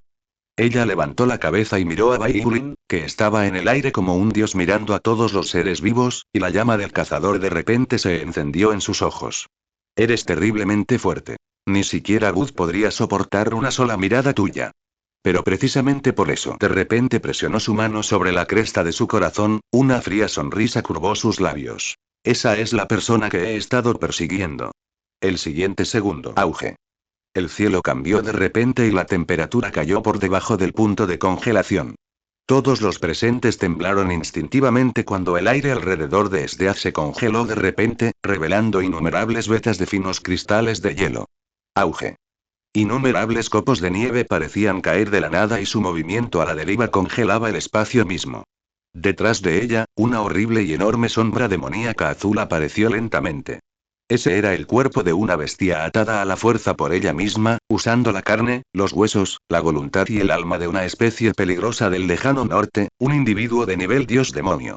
Ella levantó la cabeza y miró a Bayulin, que estaba en el aire como un dios mirando a todos los seres vivos, y la llama del cazador de repente se encendió en sus ojos. Eres terriblemente fuerte. Ni siquiera Bud podría soportar una sola mirada tuya. Pero precisamente por eso, de repente presionó su mano sobre la cresta de su corazón, una fría sonrisa curvó sus labios. Esa es la persona que he estado persiguiendo. El siguiente segundo. Auge. El cielo cambió de repente y la temperatura cayó por debajo del punto de congelación. Todos los presentes temblaron instintivamente cuando el aire alrededor de Sdeath se congeló de repente, revelando innumerables vetas de finos cristales de hielo. Auge. Innumerables copos de nieve parecían caer de la nada y su movimiento a la deriva congelaba el espacio mismo. Detrás de ella, una horrible y enorme sombra demoníaca azul apareció lentamente. Ese era el cuerpo de una bestia atada a la fuerza por ella misma, usando la carne, los huesos, la voluntad y el alma de una especie peligrosa del lejano norte, un individuo de nivel dios demonio.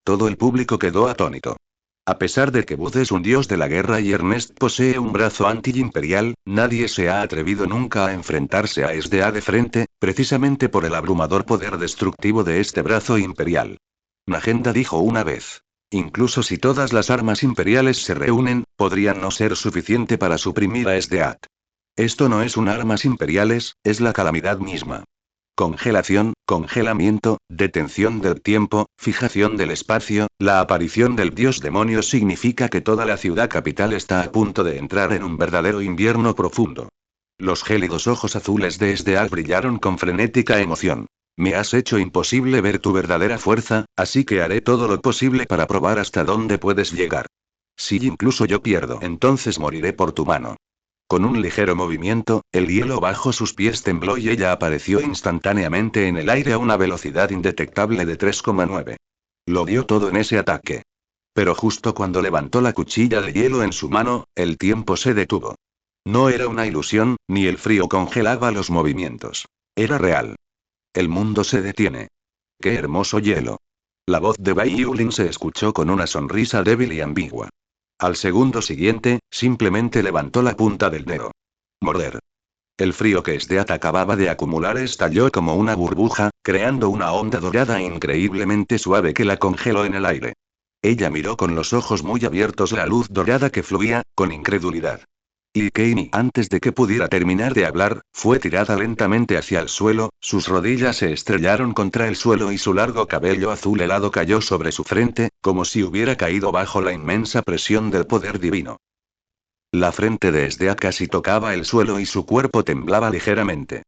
Todo el público quedó atónito. A pesar de que Bud es un dios de la guerra y Ernest posee un brazo anti-imperial, nadie se ha atrevido nunca a enfrentarse a Sdeath de frente, precisamente por el abrumador poder destructivo de este brazo imperial. Nagenda dijo una vez. Incluso si todas las armas imperiales se reúnen, podrían no ser suficiente para suprimir a Sdeath. Esto no es un armas imperiales, es la calamidad misma. Congelación, congelamiento, detención del tiempo, fijación del espacio, la aparición del dios demonio significa que toda la ciudad capital está a punto de entrar en un verdadero invierno profundo. Los gélidos ojos azules de Sdeath brillaron con frenética emoción. Me has hecho imposible ver tu verdadera fuerza, así que haré todo lo posible para probar hasta dónde puedes llegar. Si incluso yo pierdo, entonces moriré por tu mano. Con un ligero movimiento, el hielo bajo sus pies tembló y ella apareció instantáneamente en el aire a una velocidad indetectable de 3,9. Lo dio todo en ese ataque. Pero justo cuando levantó la cuchilla de hielo en su mano, el tiempo se detuvo. No era una ilusión, ni el frío congelaba los movimientos. Era real. El mundo se detiene. ¡Qué hermoso hielo! La voz de Bai Yulin se escuchó con una sonrisa débil y ambigua. Al segundo siguiente, simplemente levantó la punta del dedo. Morder. El frío que Sdeath acababa de acumular estalló como una burbuja, creando una onda dorada increíblemente suave que la congeló en el aire. Ella miró con los ojos muy abiertos la luz dorada que fluía, con incredulidad. Y Keimi, antes de que pudiera terminar de hablar, fue tirada lentamente hacia el suelo, sus rodillas se estrellaron contra el suelo y su largo cabello azul helado cayó sobre su frente, como si hubiera caído bajo la inmensa presión del poder divino. La frente de Sdeath casi tocaba el suelo y su cuerpo temblaba ligeramente.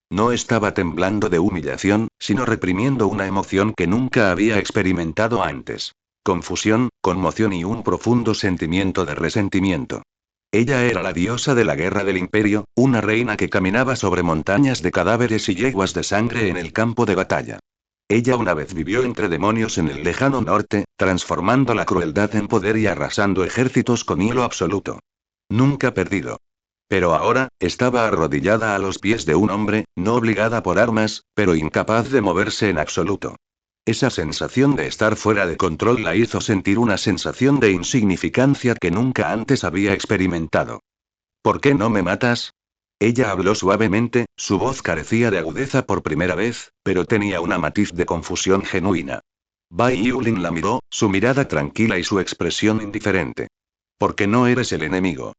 No estaba temblando de humillación, sino reprimiendo una emoción que nunca había experimentado antes. Confusión, conmoción y un profundo sentimiento de resentimiento. Ella era la diosa de la guerra del imperio, una reina que caminaba sobre montañas de cadáveres y yeguas de sangre en el campo de batalla. Ella una vez vivió entre demonios en el lejano norte, transformando la crueldad en poder y arrasando ejércitos con hilo absoluto. Nunca perdido. Pero ahora, estaba arrodillada a los pies de un hombre, no obligada por armas, pero incapaz de moverse en absoluto. Esa sensación de estar fuera de control la hizo sentir una sensación de insignificancia que nunca antes había experimentado. ¿Por qué no me matas? Ella habló suavemente, su voz carecía de agudeza por primera vez, pero tenía una matiz de confusión genuina. Bai Yulin la miró, su mirada tranquila y su expresión indiferente. Porque no eres el enemigo.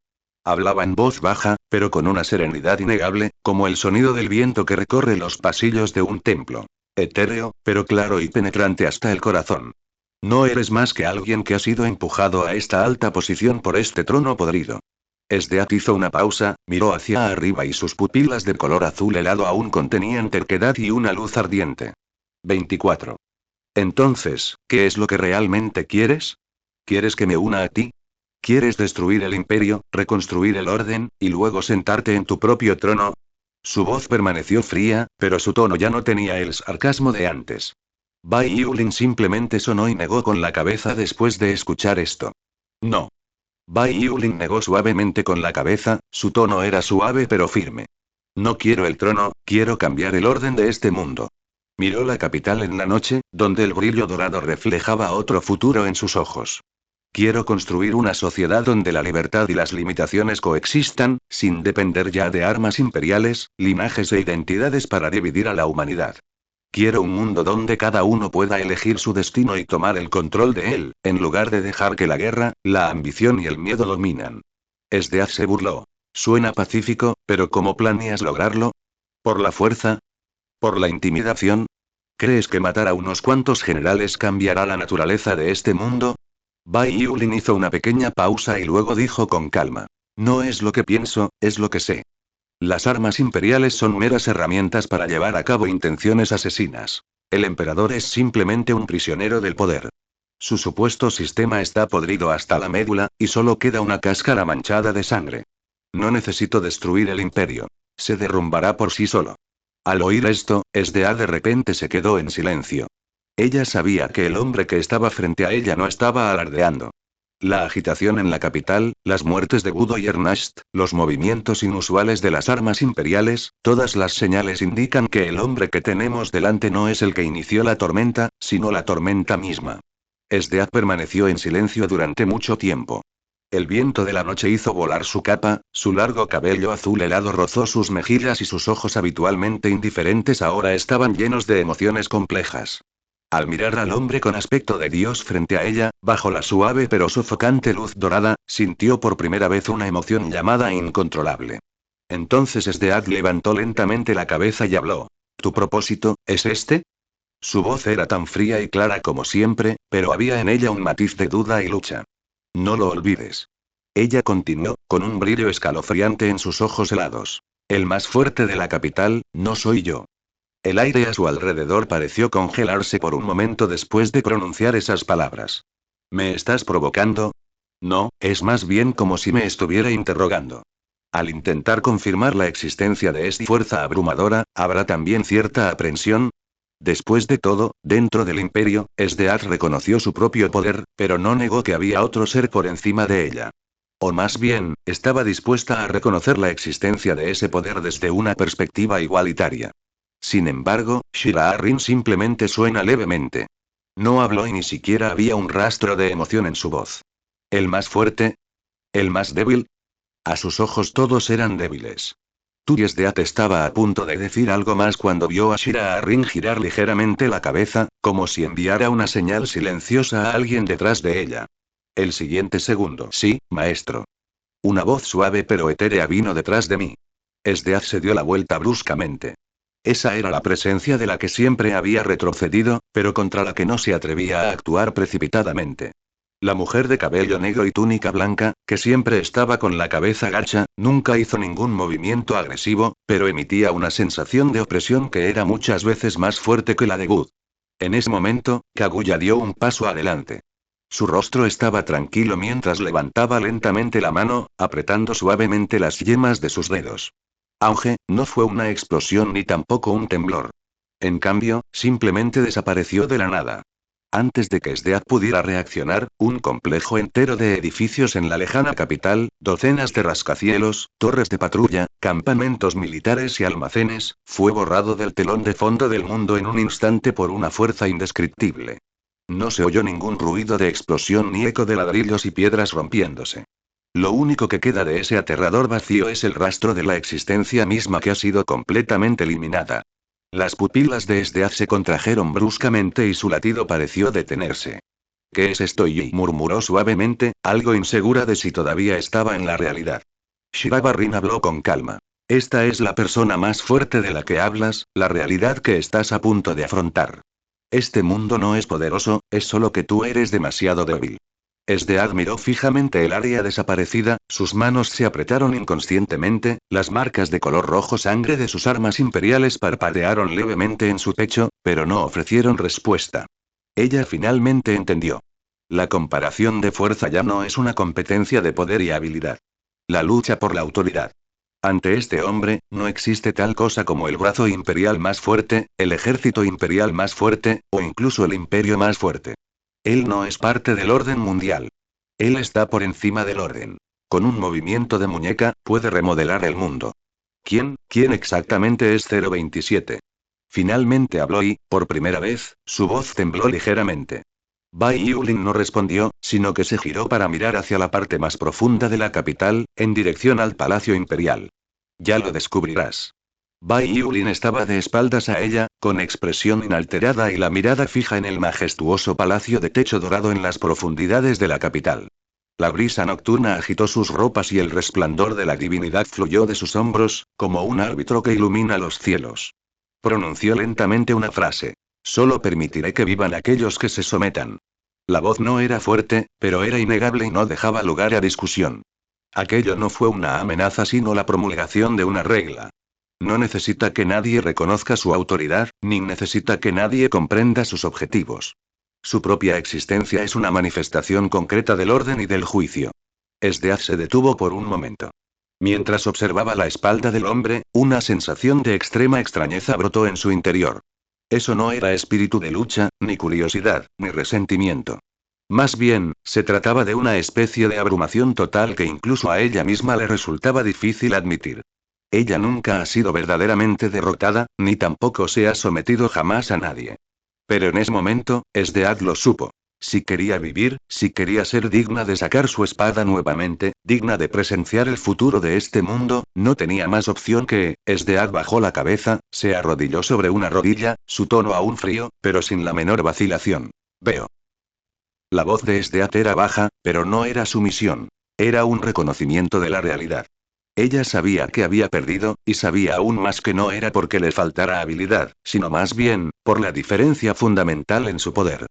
Hablaba en voz baja, pero con una serenidad innegable, como el sonido del viento que recorre los pasillos de un templo. Etéreo, pero claro y penetrante hasta el corazón. No eres más que alguien que ha sido empujado a esta alta posición por este trono podrido. Esdeat hizo una pausa, miró hacia arriba y sus pupilas de color azul helado aún contenían terquedad y una luz ardiente. 24. Entonces, ¿qué es lo que realmente quieres? ¿Quieres que me una a ti? ¿Quieres destruir el imperio, reconstruir el orden, y luego sentarte en tu propio trono? Su voz permaneció fría, pero su tono ya no tenía el sarcasmo de antes. Bai Yulin simplemente sonó y negó con la cabeza después de escuchar esto. No. Bai Yulin negó suavemente con la cabeza, su tono era suave pero firme. No quiero el trono, quiero cambiar el orden de este mundo. Miró la capital en la noche, donde el brillo dorado reflejaba otro futuro en sus ojos. Quiero construir una sociedad donde la libertad y las limitaciones coexistan, sin depender ya de armas imperiales, linajes e identidades para dividir a la humanidad. Quiero un mundo donde cada uno pueda elegir su destino y tomar el control de él, en lugar de dejar que la guerra, la ambición y el miedo dominan. Esdeaz se burló. Suena pacífico, pero ¿cómo planeas lograrlo? ¿Por la fuerza? ¿Por la intimidación? ¿Crees que matar a unos cuantos generales cambiará la naturaleza de este mundo? Bai Yulin hizo una pequeña pausa y luego dijo con calma. No es lo que pienso, es lo que sé. Las armas imperiales son meras herramientas para llevar a cabo intenciones asesinas. El emperador es simplemente un prisionero del poder. Su supuesto sistema está podrido hasta la médula, y solo queda una cáscara manchada de sangre. No necesito destruir el imperio. Se derrumbará por sí solo. Al oír esto, Esdea de repente se quedó en silencio. Ella sabía que el hombre que estaba frente a ella no estaba alardeando. La agitación en la capital, las muertes de Budo y Ernast, los movimientos inusuales de las armas imperiales, todas las señales indican que el hombre que tenemos delante no es el que inició la tormenta, sino la tormenta misma. Esdeat permaneció en silencio durante mucho tiempo. El viento de la noche hizo volar su capa, su largo cabello azul helado rozó sus mejillas y sus ojos habitualmente indiferentes ahora estaban llenos de emociones complejas. Al mirar al hombre con aspecto de Dios frente a ella, bajo la suave pero sofocante luz dorada, sintió por primera vez una emoción llamada incontrolable. Entonces Esdead levantó lentamente la cabeza y habló. ¿Tu propósito, es este? Su voz era tan fría y clara como siempre, pero había en ella un matiz de duda y lucha. No lo olvides. Ella continuó, con un brillo escalofriante en sus ojos helados. El más fuerte de la capital, no soy yo. El aire a su alrededor pareció congelarse por un momento después de pronunciar esas palabras. ¿Me estás provocando? No, es más bien como si me estuviera interrogando. Al intentar confirmar la existencia de esta fuerza abrumadora, ¿habrá también cierta aprensión? Después de todo, dentro del imperio, Esdeat reconoció su propio poder, pero no negó que había otro ser por encima de ella. O más bien, estaba dispuesta a reconocer la existencia de ese poder desde una perspectiva igualitaria. Sin embargo, Shiraharin simplemente suena levemente. No habló y ni siquiera había un rastro de emoción en su voz. ¿El más fuerte? ¿El más débil? A sus ojos todos eran débiles. Turisdeat estaba a punto de decir algo más cuando vio a Shiraharin girar ligeramente la cabeza, como si enviara una señal silenciosa a alguien detrás de ella. El siguiente segundo. Sí, maestro. Una voz suave pero etérea vino detrás de mí. Esdeat se dio la vuelta bruscamente. Esa era la presencia de la que siempre había retrocedido, pero contra la que no se atrevía a actuar precipitadamente. La mujer de cabello negro y túnica blanca, que siempre estaba con la cabeza gacha, nunca hizo ningún movimiento agresivo, pero emitía una sensación de opresión que era muchas veces más fuerte que la de Good. En ese momento, Kaguya dio un paso adelante. Su rostro estaba tranquilo mientras levantaba lentamente la mano, apretando suavemente las yemas de sus dedos. Auge, no fue una explosión ni tampoco un temblor. En cambio, simplemente desapareció de la nada. Antes de que Sdeat pudiera reaccionar, un complejo entero de edificios en la lejana capital, docenas de rascacielos, torres de patrulla, campamentos militares y almacenes, fue borrado del telón de fondo del mundo en un instante por una fuerza indescriptible. No se oyó ningún ruido de explosión ni eco de ladrillos y piedras rompiéndose. Lo único que queda de ese aterrador vacío es el rastro de la existencia misma que ha sido completamente eliminada. Las pupilas de Sdeat se contrajeron bruscamente y su latido pareció detenerse. ¿Qué es esto? Y murmuró suavemente, algo insegura de si todavía estaba en la realidad. Shirabarin habló con calma. Esta es la persona más fuerte de la que hablas, la realidad que estás a punto de afrontar. Este mundo no es poderoso, es solo que tú eres demasiado débil. Sdeat miró fijamente el área desaparecida, sus manos se apretaron inconscientemente, las marcas de color rojo sangre de sus armas imperiales parpadearon levemente en su pecho, pero no ofrecieron respuesta. Ella finalmente entendió. La comparación de fuerza ya no es una competencia de poder y habilidad. La lucha por la autoridad. Ante este hombre, no existe tal cosa como el brazo imperial más fuerte, el ejército imperial más fuerte, o incluso el imperio más fuerte. Él no es parte del orden mundial. Él está por encima del orden. Con un movimiento de muñeca, puede remodelar el mundo. ¿Quién exactamente es 027? Finalmente habló y, por primera vez, su voz tembló ligeramente. Bai Yulin no respondió, sino que se giró para mirar hacia la parte más profunda de la capital, en dirección al Palacio Imperial. Ya lo descubrirás. Bai Yulin estaba de espaldas a ella, con expresión inalterada y la mirada fija en el majestuoso palacio de techo dorado en las profundidades de la capital. La brisa nocturna agitó sus ropas y el resplandor de la divinidad fluyó de sus hombros, como un árbitro que ilumina los cielos. Pronunció lentamente una frase. Solo permitiré que vivan aquellos que se sometan. La voz no era fuerte, pero era innegable y no dejaba lugar a discusión. Aquello no fue una amenaza sino la promulgación de una regla. No necesita que nadie reconozca su autoridad, ni necesita que nadie comprenda sus objetivos. Su propia existencia es una manifestación concreta del orden y del juicio. Sdeat se detuvo por un momento. Mientras observaba la espalda del hombre, una sensación de extrema extrañeza brotó en su interior. Eso no era espíritu de lucha, ni curiosidad, ni resentimiento. Más bien, se trataba de una especie de abrumación total que incluso a ella misma le resultaba difícil admitir. Ella nunca ha sido verdaderamente derrotada, ni tampoco se ha sometido jamás a nadie. Pero en ese momento, Sdeat lo supo. Si quería vivir, si quería ser digna de sacar su espada nuevamente, digna de presenciar el futuro de este mundo, no tenía más opción que. Sdeat bajó la cabeza, se arrodilló sobre una rodilla, su tono aún frío, pero sin la menor vacilación. Veo. La voz de Sdeat era baja, pero no era sumisión. Era un reconocimiento de la realidad. Ella sabía que había perdido, y sabía aún más que no era porque le faltara habilidad, sino más bien, por la diferencia fundamental en su poder.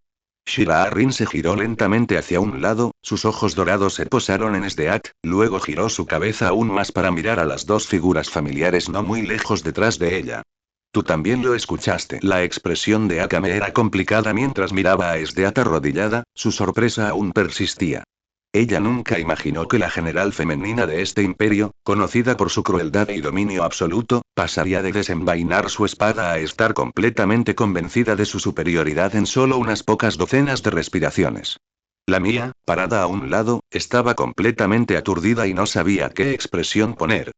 Shiraharin se giró lentamente hacia un lado, sus ojos dorados se posaron en Sdeat, luego giró su cabeza aún más para mirar a las dos figuras familiares no muy lejos detrás de ella. Tú también lo escuchaste. La expresión de Akame era complicada mientras miraba a Sdeat arrodillada, su sorpresa aún persistía. Ella nunca imaginó que la general femenina de este imperio, conocida por su crueldad y dominio absoluto, pasaría de desenvainar su espada a estar completamente convencida de su superioridad en solo unas pocas docenas de respiraciones. La mía, parada a un lado, estaba completamente aturdida y no sabía qué expresión poner.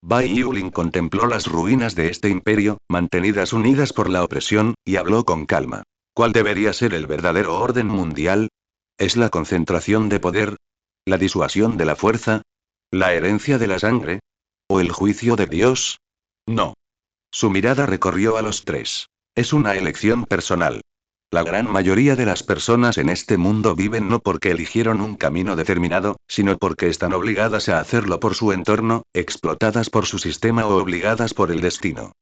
Bai Yulin contempló las ruinas de este imperio, mantenidas unidas por la opresión, y habló con calma. ¿Cuál debería ser el verdadero orden mundial? ¿Es la concentración de poder? ¿La disuasión de la fuerza? ¿La herencia de la sangre? ¿O el juicio de Dios? No. Su mirada recorrió a los tres. Es una elección personal. La gran mayoría de las personas en este mundo viven no porque eligieron un camino determinado, sino porque están obligadas a hacerlo por su entorno, explotadas por su sistema o obligadas por el destino.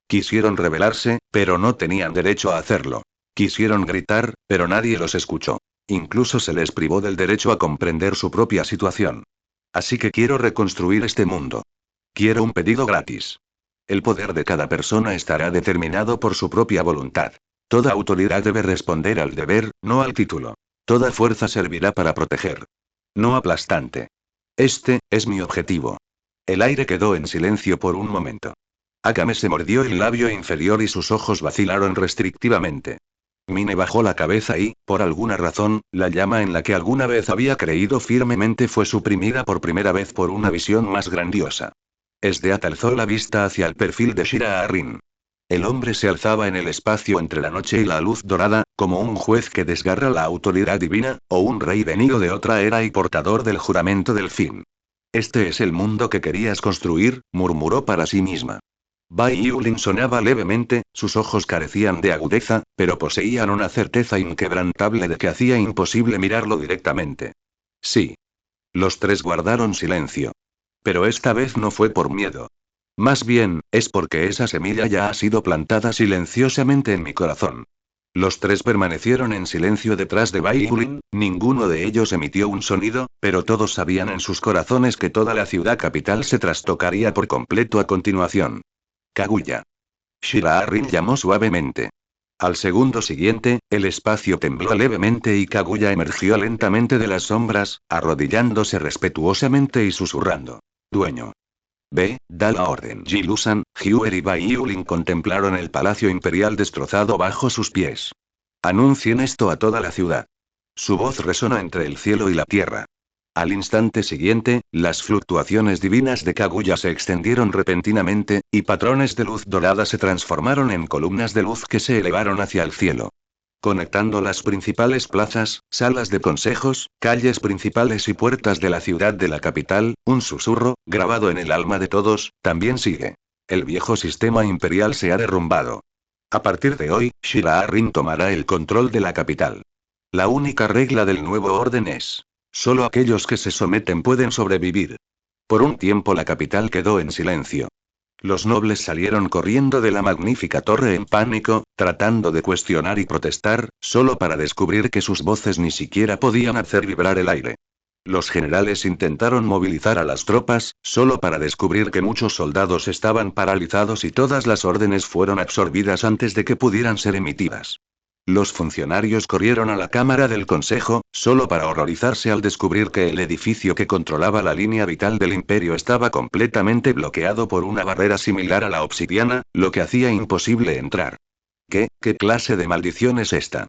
Quisieron rebelarse, pero no tenían derecho a hacerlo. Quisieron gritar, pero nadie los escuchó. Incluso se les privó del derecho a comprender su propia situación. Así que quiero reconstruir este mundo. Quiero un pedido gratis. El poder de cada persona estará determinado por su propia voluntad. Toda autoridad debe responder al deber, no al título. Toda fuerza servirá para proteger. No aplastante. Este, es mi objetivo. El aire quedó en silencio por un momento. Akame se mordió el labio inferior y sus ojos vacilaron restrictivamente. Mine bajó la cabeza y, por alguna razón, la llama en la que alguna vez había creído firmemente fue suprimida por primera vez por una visión más grandiosa. Esdeat alzó la vista hacia el perfil de Shira Arrin. El hombre se alzaba en el espacio entre la noche y la luz dorada, como un juez que desgarra la autoridad divina, o un rey venido de otra era y portador del juramento del fin. Este es el mundo que querías construir, murmuró para sí misma. Bai Yulin sonaba levemente, sus ojos carecían de agudeza, pero poseían una certeza inquebrantable de que hacía imposible mirarlo directamente. Sí. Los tres guardaron silencio. Pero esta vez no fue por miedo. Más bien, es porque esa semilla ya ha sido plantada silenciosamente en mi corazón. Los tres permanecieron en silencio detrás de Bai Yulin, ninguno de ellos emitió un sonido, pero todos sabían en sus corazones que toda la ciudad capital se trastocaría por completo a continuación. Kaguya. Shira Arrin llamó suavemente. Al segundo siguiente, el espacio tembló levemente y Kaguya emergió lentamente de las sombras, arrodillándose respetuosamente y susurrando. Dueño. Ve, da la orden. Jilusan, Hyuer y Bai Yulin contemplaron el palacio imperial destrozado bajo sus pies. Anuncien esto a toda la ciudad. Su voz resonó entre el cielo y la tierra. Al instante siguiente, las fluctuaciones divinas de Kaguya se extendieron repentinamente, y patrones de luz dorada se transformaron en columnas de luz que se elevaron hacia el cielo. Conectando las principales plazas, salas de consejos, calles principales y puertas de la ciudad de la capital, un susurro, grabado en el alma de todos, también sigue. El viejo sistema imperial se ha derrumbado. A partir de hoy, Shira Arrin tomará el control de la capital. La única regla del nuevo orden es: solo aquellos que se someten pueden sobrevivir. Por un tiempo la capital quedó en silencio. Los nobles salieron corriendo de la magnífica torre en pánico, tratando de cuestionar y protestar, solo para descubrir que sus voces ni siquiera podían hacer vibrar el aire. Los generales intentaron movilizar a las tropas, solo para descubrir que muchos soldados estaban paralizados y todas las órdenes fueron absorbidas antes de que pudieran ser emitidas. Los funcionarios corrieron a la Cámara del Consejo, solo para horrorizarse al descubrir que el edificio que controlaba la línea vital del imperio estaba completamente bloqueado por una barrera similar a la obsidiana, lo que hacía imposible entrar. ¿Qué clase de maldición es esta?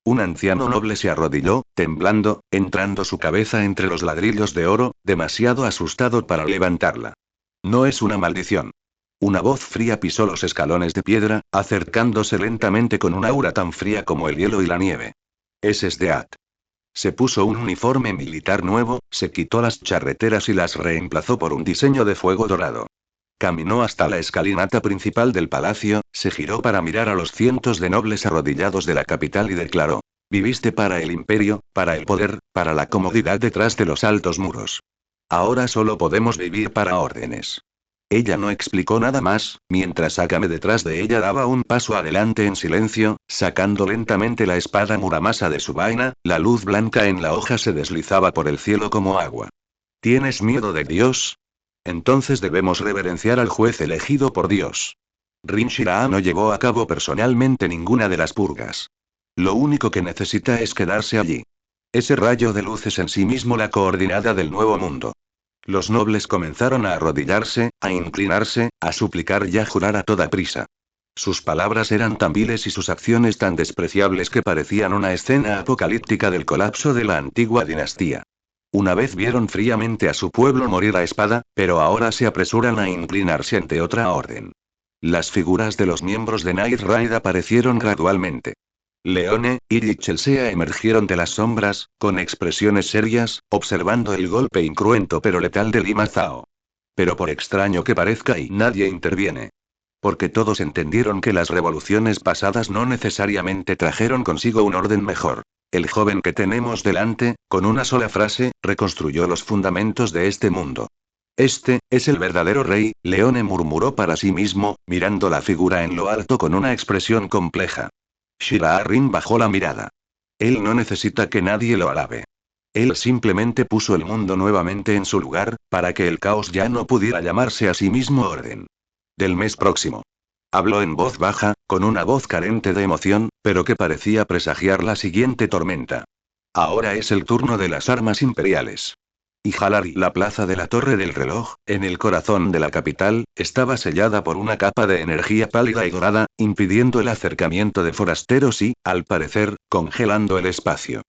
Un anciano noble se arrodilló, temblando, entrando su cabeza entre los ladrillos de oro, demasiado asustado para levantarla. No es una maldición. Una voz fría pisó los escalones de piedra, acercándose lentamente con un aura tan fría como el hielo y la nieve. Es Esdeat. Se puso un uniforme militar nuevo, se quitó las charreteras y las reemplazó por un diseño de fuego dorado. Caminó hasta la escalinata principal del palacio, se giró para mirar a los cientos de nobles arrodillados de la capital y declaró: viviste para el imperio, para el poder, para la comodidad detrás de los altos muros. Ahora solo podemos vivir para órdenes. Ella no explicó nada más, mientras Akame detrás de ella daba un paso adelante en silencio, sacando lentamente la espada Muramasa de su vaina, la luz blanca en la hoja se deslizaba por el cielo como agua. ¿Tienes miedo de Dios? Entonces debemos reverenciar al juez elegido por Dios. Rin Shirao no llevó a cabo personalmente ninguna de las purgas. Lo único que necesita es quedarse allí. Ese rayo de luz es en sí mismo la coordinada del nuevo mundo. Los nobles comenzaron a arrodillarse, a inclinarse, a suplicar y a jurar a toda prisa. Sus palabras eran tan viles y sus acciones tan despreciables que parecían una escena apocalíptica del colapso de la antigua dinastía. Una vez vieron fríamente a su pueblo morir a espada, pero ahora se apresuran a inclinarse ante otra orden. Las figuras de los miembros de Night Raid aparecieron gradualmente. Leone, Iri y Chelsea emergieron de las sombras, con expresiones serias, observando el golpe incruento pero letal de Lima Zhao. Pero por extraño que parezca y nadie interviene. Porque todos entendieron que las revoluciones pasadas no necesariamente trajeron consigo un orden mejor. El joven que tenemos delante, con una sola frase, reconstruyó los fundamentos de este mundo. Este, es el verdadero rey, Leone murmuró para sí mismo, mirando la figura en lo alto con una expresión compleja. Shira Arrin bajó la mirada. Él no necesita que nadie lo alabe. Él simplemente puso el mundo nuevamente en su lugar, para que el caos ya no pudiera llamarse a sí mismo orden. Del mes próximo. Habló en voz baja, con una voz carente de emoción, pero que parecía presagiar la siguiente tormenta. Ahora es el turno de las armas imperiales. y Halari. La plaza de la Torre del Reloj, en el corazón de la capital, estaba sellada por una capa de energía pálida y dorada, impidiendo el acercamiento de forasteros y, al parecer, congelando el espacio.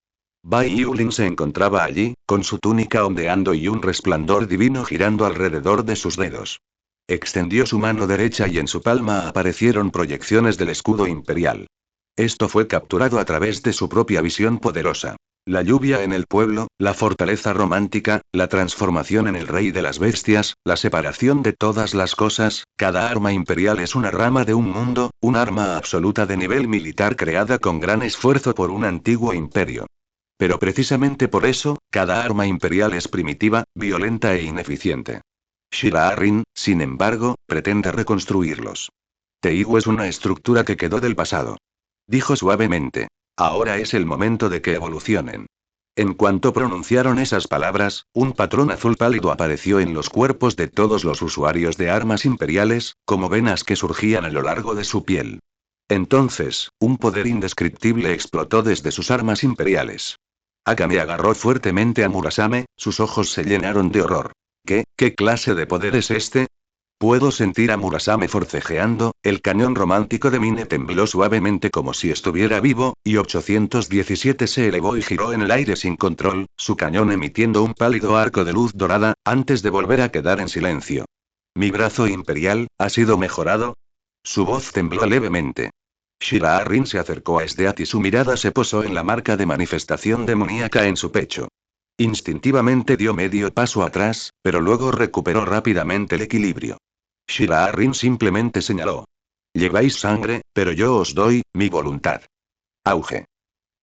Bai Yulin se encontraba allí, con su túnica ondeando y un resplandor divino girando alrededor de sus dedos. Extendió su mano derecha y en su palma aparecieron proyecciones del escudo imperial. Esto fue capturado a través de su propia visión poderosa. La lluvia en el pueblo, la fortaleza romántica, la transformación en el rey de las bestias, la separación de todas las cosas, cada arma imperial es una rama de un mundo, un arma absoluta de nivel militar creada con gran esfuerzo por un antiguo imperio. Pero precisamente por eso, cada arma imperial es primitiva, violenta e ineficiente. Shira-Arin, sin embargo, pretende reconstruirlos. Teigu es una estructura que quedó del pasado. Dijo suavemente. Ahora es el momento de que evolucionen. En cuanto pronunciaron esas palabras, un patrón azul pálido apareció en los cuerpos de todos los usuarios de armas imperiales, como venas que surgían a lo largo de su piel. Entonces, un poder indescriptible explotó desde sus armas imperiales. Akame agarró fuertemente a Murasame, sus ojos se llenaron de horror. ¿Qué clase de poder es este? Puedo sentir a Murasame forcejeando, el cañón romántico de Mine tembló suavemente como si estuviera vivo, y 817 se elevó y giró en el aire sin control, su cañón emitiendo un pálido arco de luz dorada, antes de volver a quedar en silencio. ¿Mi brazo imperial ha sido mejorado? Su voz tembló levemente. Shira-Arin se acercó a Esdeath y su mirada se posó en la marca de manifestación demoníaca en su pecho. Instintivamente dio medio paso atrás, pero luego recuperó rápidamente el equilibrio. Shira-Arin simplemente señaló. Lleváis sangre, pero yo os doy, mi voluntad. Auge.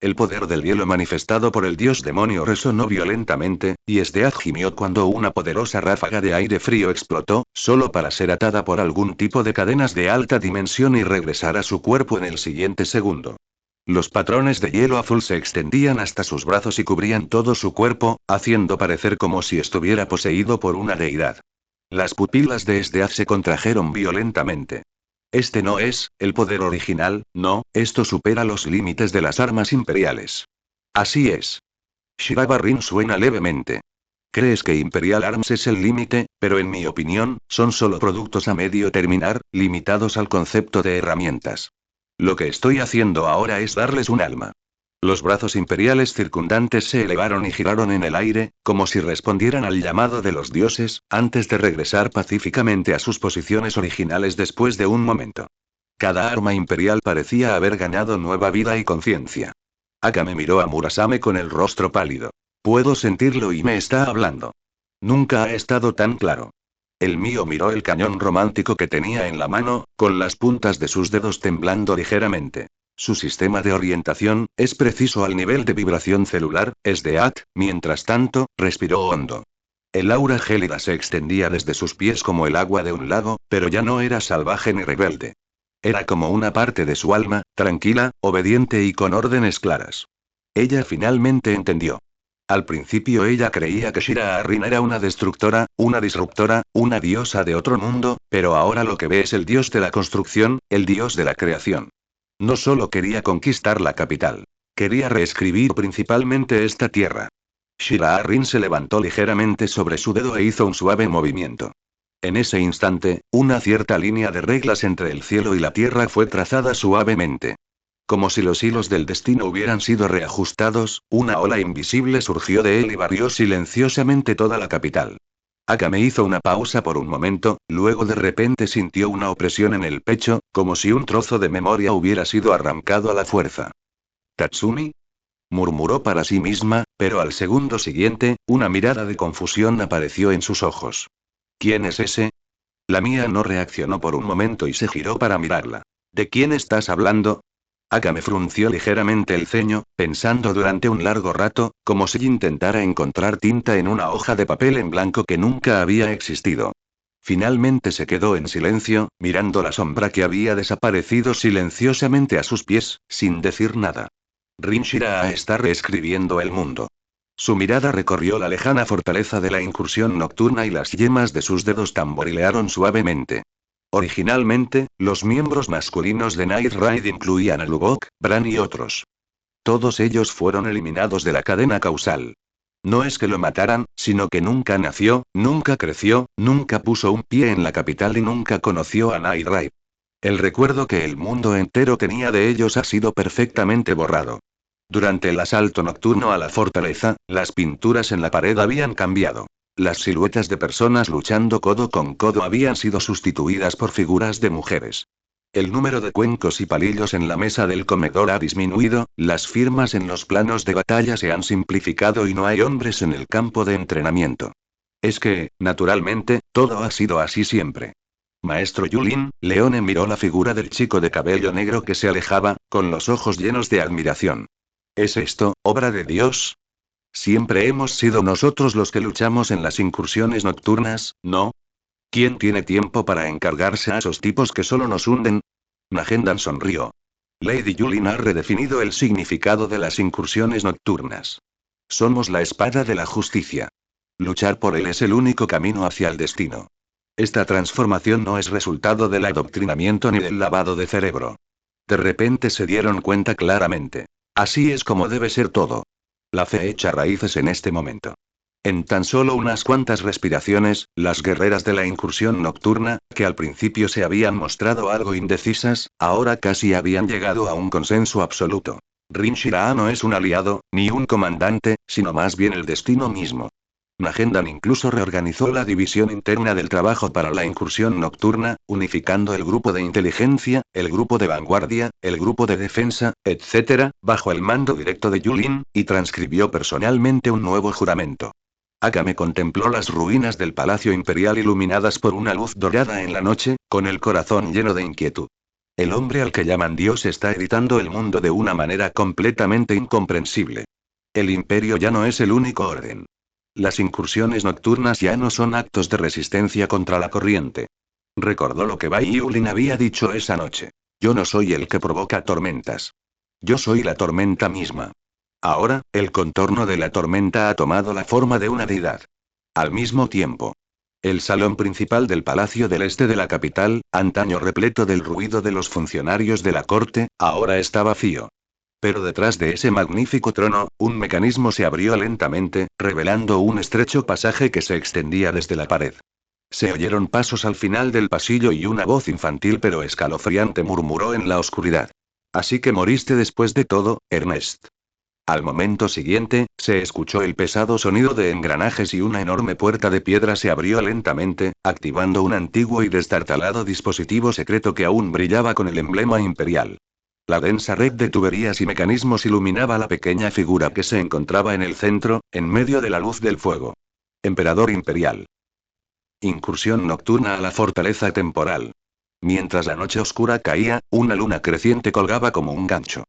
El poder del hielo manifestado por el dios demonio resonó violentamente, y Esdeath gimió cuando una poderosa ráfaga de aire frío explotó, solo para ser atada por algún tipo de cadenas de alta dimensión y regresar a su cuerpo en el siguiente segundo. Los patrones de hielo azul se extendían hasta sus brazos y cubrían todo su cuerpo, haciendo parecer como si estuviera poseído por una deidad. Las pupilas de Esdeath se contrajeron violentamente. Este no es, el poder original, no, esto supera los límites de las armas imperiales. Así es. Shira-Arin suena levemente. Crees que Imperial Arms es el límite, pero en mi opinión, son solo productos a medio terminar, limitados al concepto de herramientas. Lo que estoy haciendo ahora es darles un alma. Los brazos imperiales circundantes se elevaron y giraron en el aire, como si respondieran al llamado de los dioses, antes de regresar pacíficamente a sus posiciones originales después de un momento. Cada arma imperial parecía haber ganado nueva vida y conciencia. Akame miró a Murasame con el rostro pálido. Puedo sentirlo y me está hablando. Nunca ha estado tan claro. El mío miró el cañón romántico que tenía en la mano, con las puntas de sus dedos temblando ligeramente. Su sistema de orientación, es preciso al nivel de vibración celular, Esdeath, mientras tanto, respiró hondo. El aura gélida se extendía desde sus pies como el agua de un lago, pero ya no era salvaje ni rebelde. Era como una parte de su alma, tranquila, obediente y con órdenes claras. Ella finalmente entendió. Al principio ella creía que Shira-Arin era una destructora, una disruptora, una diosa de otro mundo, pero ahora lo que ve es el dios de la construcción, el dios de la creación. No solo quería conquistar la capital. Quería reescribir principalmente esta tierra. Shira-Arin se levantó ligeramente sobre su dedo e hizo un suave movimiento. En ese instante, una cierta línea de reglas entre el cielo y la tierra fue trazada suavemente. Como si los hilos del destino hubieran sido reajustados, una ola invisible surgió de él y barrió silenciosamente toda la capital. Akame hizo una pausa por un momento, luego de repente sintió una opresión en el pecho, como si un trozo de memoria hubiera sido arrancado a la fuerza. ¿Tatsumi? Murmuró para sí misma, pero al segundo siguiente, una mirada de confusión apareció en sus ojos. ¿Quién es ese? La mía no reaccionó por un momento y se giró para mirarla. ¿De quién estás hablando? Akame frunció ligeramente el ceño, pensando durante un largo rato, como si intentara encontrar tinta en una hoja de papel en blanco que nunca había existido. Finalmente se quedó en silencio, mirando la sombra que había desaparecido silenciosamente a sus pies, sin decir nada. Rinshira está reescribiendo el mundo. Su mirada recorrió la lejana fortaleza de la incursión nocturna y las yemas de sus dedos tamborilearon suavemente. Originalmente, los miembros masculinos de Night Raid incluían a Lubok, Bran y otros. Todos ellos fueron eliminados de la cadena causal. No es que lo mataran, sino que nunca nació, nunca creció, nunca puso un pie en la capital y nunca conoció a Nightray. El recuerdo que el mundo entero tenía de ellos ha sido perfectamente borrado. Durante el asalto nocturno a la fortaleza, las pinturas en la pared habían cambiado. Las siluetas de personas luchando codo con codo habían sido sustituidas por figuras de mujeres. El número de cuencos y palillos en la mesa del comedor ha disminuido, las firmas en los planos de batalla se han simplificado y no hay hombres en el campo de entrenamiento. Es que, naturalmente, todo ha sido así siempre. Maestro Yulin, Leone miró la figura del chico de cabello negro que se alejaba, con los ojos llenos de admiración. ¿Es esto, obra de Dios? Siempre hemos sido nosotros los que luchamos en las incursiones nocturnas, ¿no? ¿Quién tiene tiempo para encargarse a esos tipos que solo nos hunden? Nagendan sonrió. Lady Yulin ha redefinido el significado de las incursiones nocturnas. Somos la espada de la justicia. Luchar por él es el único camino hacia el destino. Esta transformación no es resultado del adoctrinamiento ni del lavado de cerebro. De repente se dieron cuenta claramente. Así es como debe ser todo. La fe echa raíces en este momento. En tan solo unas cuantas respiraciones, las guerreras de la incursión nocturna, que al principio se habían mostrado algo indecisas, ahora casi habían llegado a un consenso absoluto. Rin Shiraa no es un aliado, ni un comandante, sino más bien el destino mismo. Nagendan incluso reorganizó la división interna del trabajo para la incursión nocturna, unificando el grupo de inteligencia, el grupo de vanguardia, el grupo de defensa, etc., bajo el mando directo de Yulin, y transcribió personalmente un nuevo juramento. Akame contempló las ruinas del Palacio Imperial iluminadas por una luz dorada en la noche, con el corazón lleno de inquietud. El hombre al que llaman Dios está editando el mundo de una manera completamente incomprensible. El imperio ya no es el único orden. Las incursiones nocturnas ya no son actos de resistencia contra la corriente. Recordó lo que Bai Yulin había dicho esa noche. Yo no soy el que provoca tormentas. Yo soy la tormenta misma. Ahora, el contorno de la tormenta ha tomado la forma de una deidad. Al mismo tiempo, el salón principal del Palacio del Este de la capital, antaño repleto del ruido de los funcionarios de la corte, ahora está vacío. Pero detrás de ese magnífico trono, un mecanismo se abrió lentamente, revelando un estrecho pasaje que se extendía desde la pared. Se oyeron pasos al final del pasillo y una voz infantil pero escalofriante murmuró en la oscuridad. Así que moriste después de todo, Ernest. Al momento siguiente, se escuchó el pesado sonido de engranajes y una enorme puerta de piedra se abrió lentamente, activando un antiguo y destartalado dispositivo secreto que aún brillaba con el emblema imperial. La densa red de tuberías y mecanismos iluminaba la pequeña figura que se encontraba en el centro, en medio de la luz del fuego. Emperador imperial. Incursión nocturna a la fortaleza temporal. Mientras la noche oscura caía, una luna creciente colgaba como un gancho.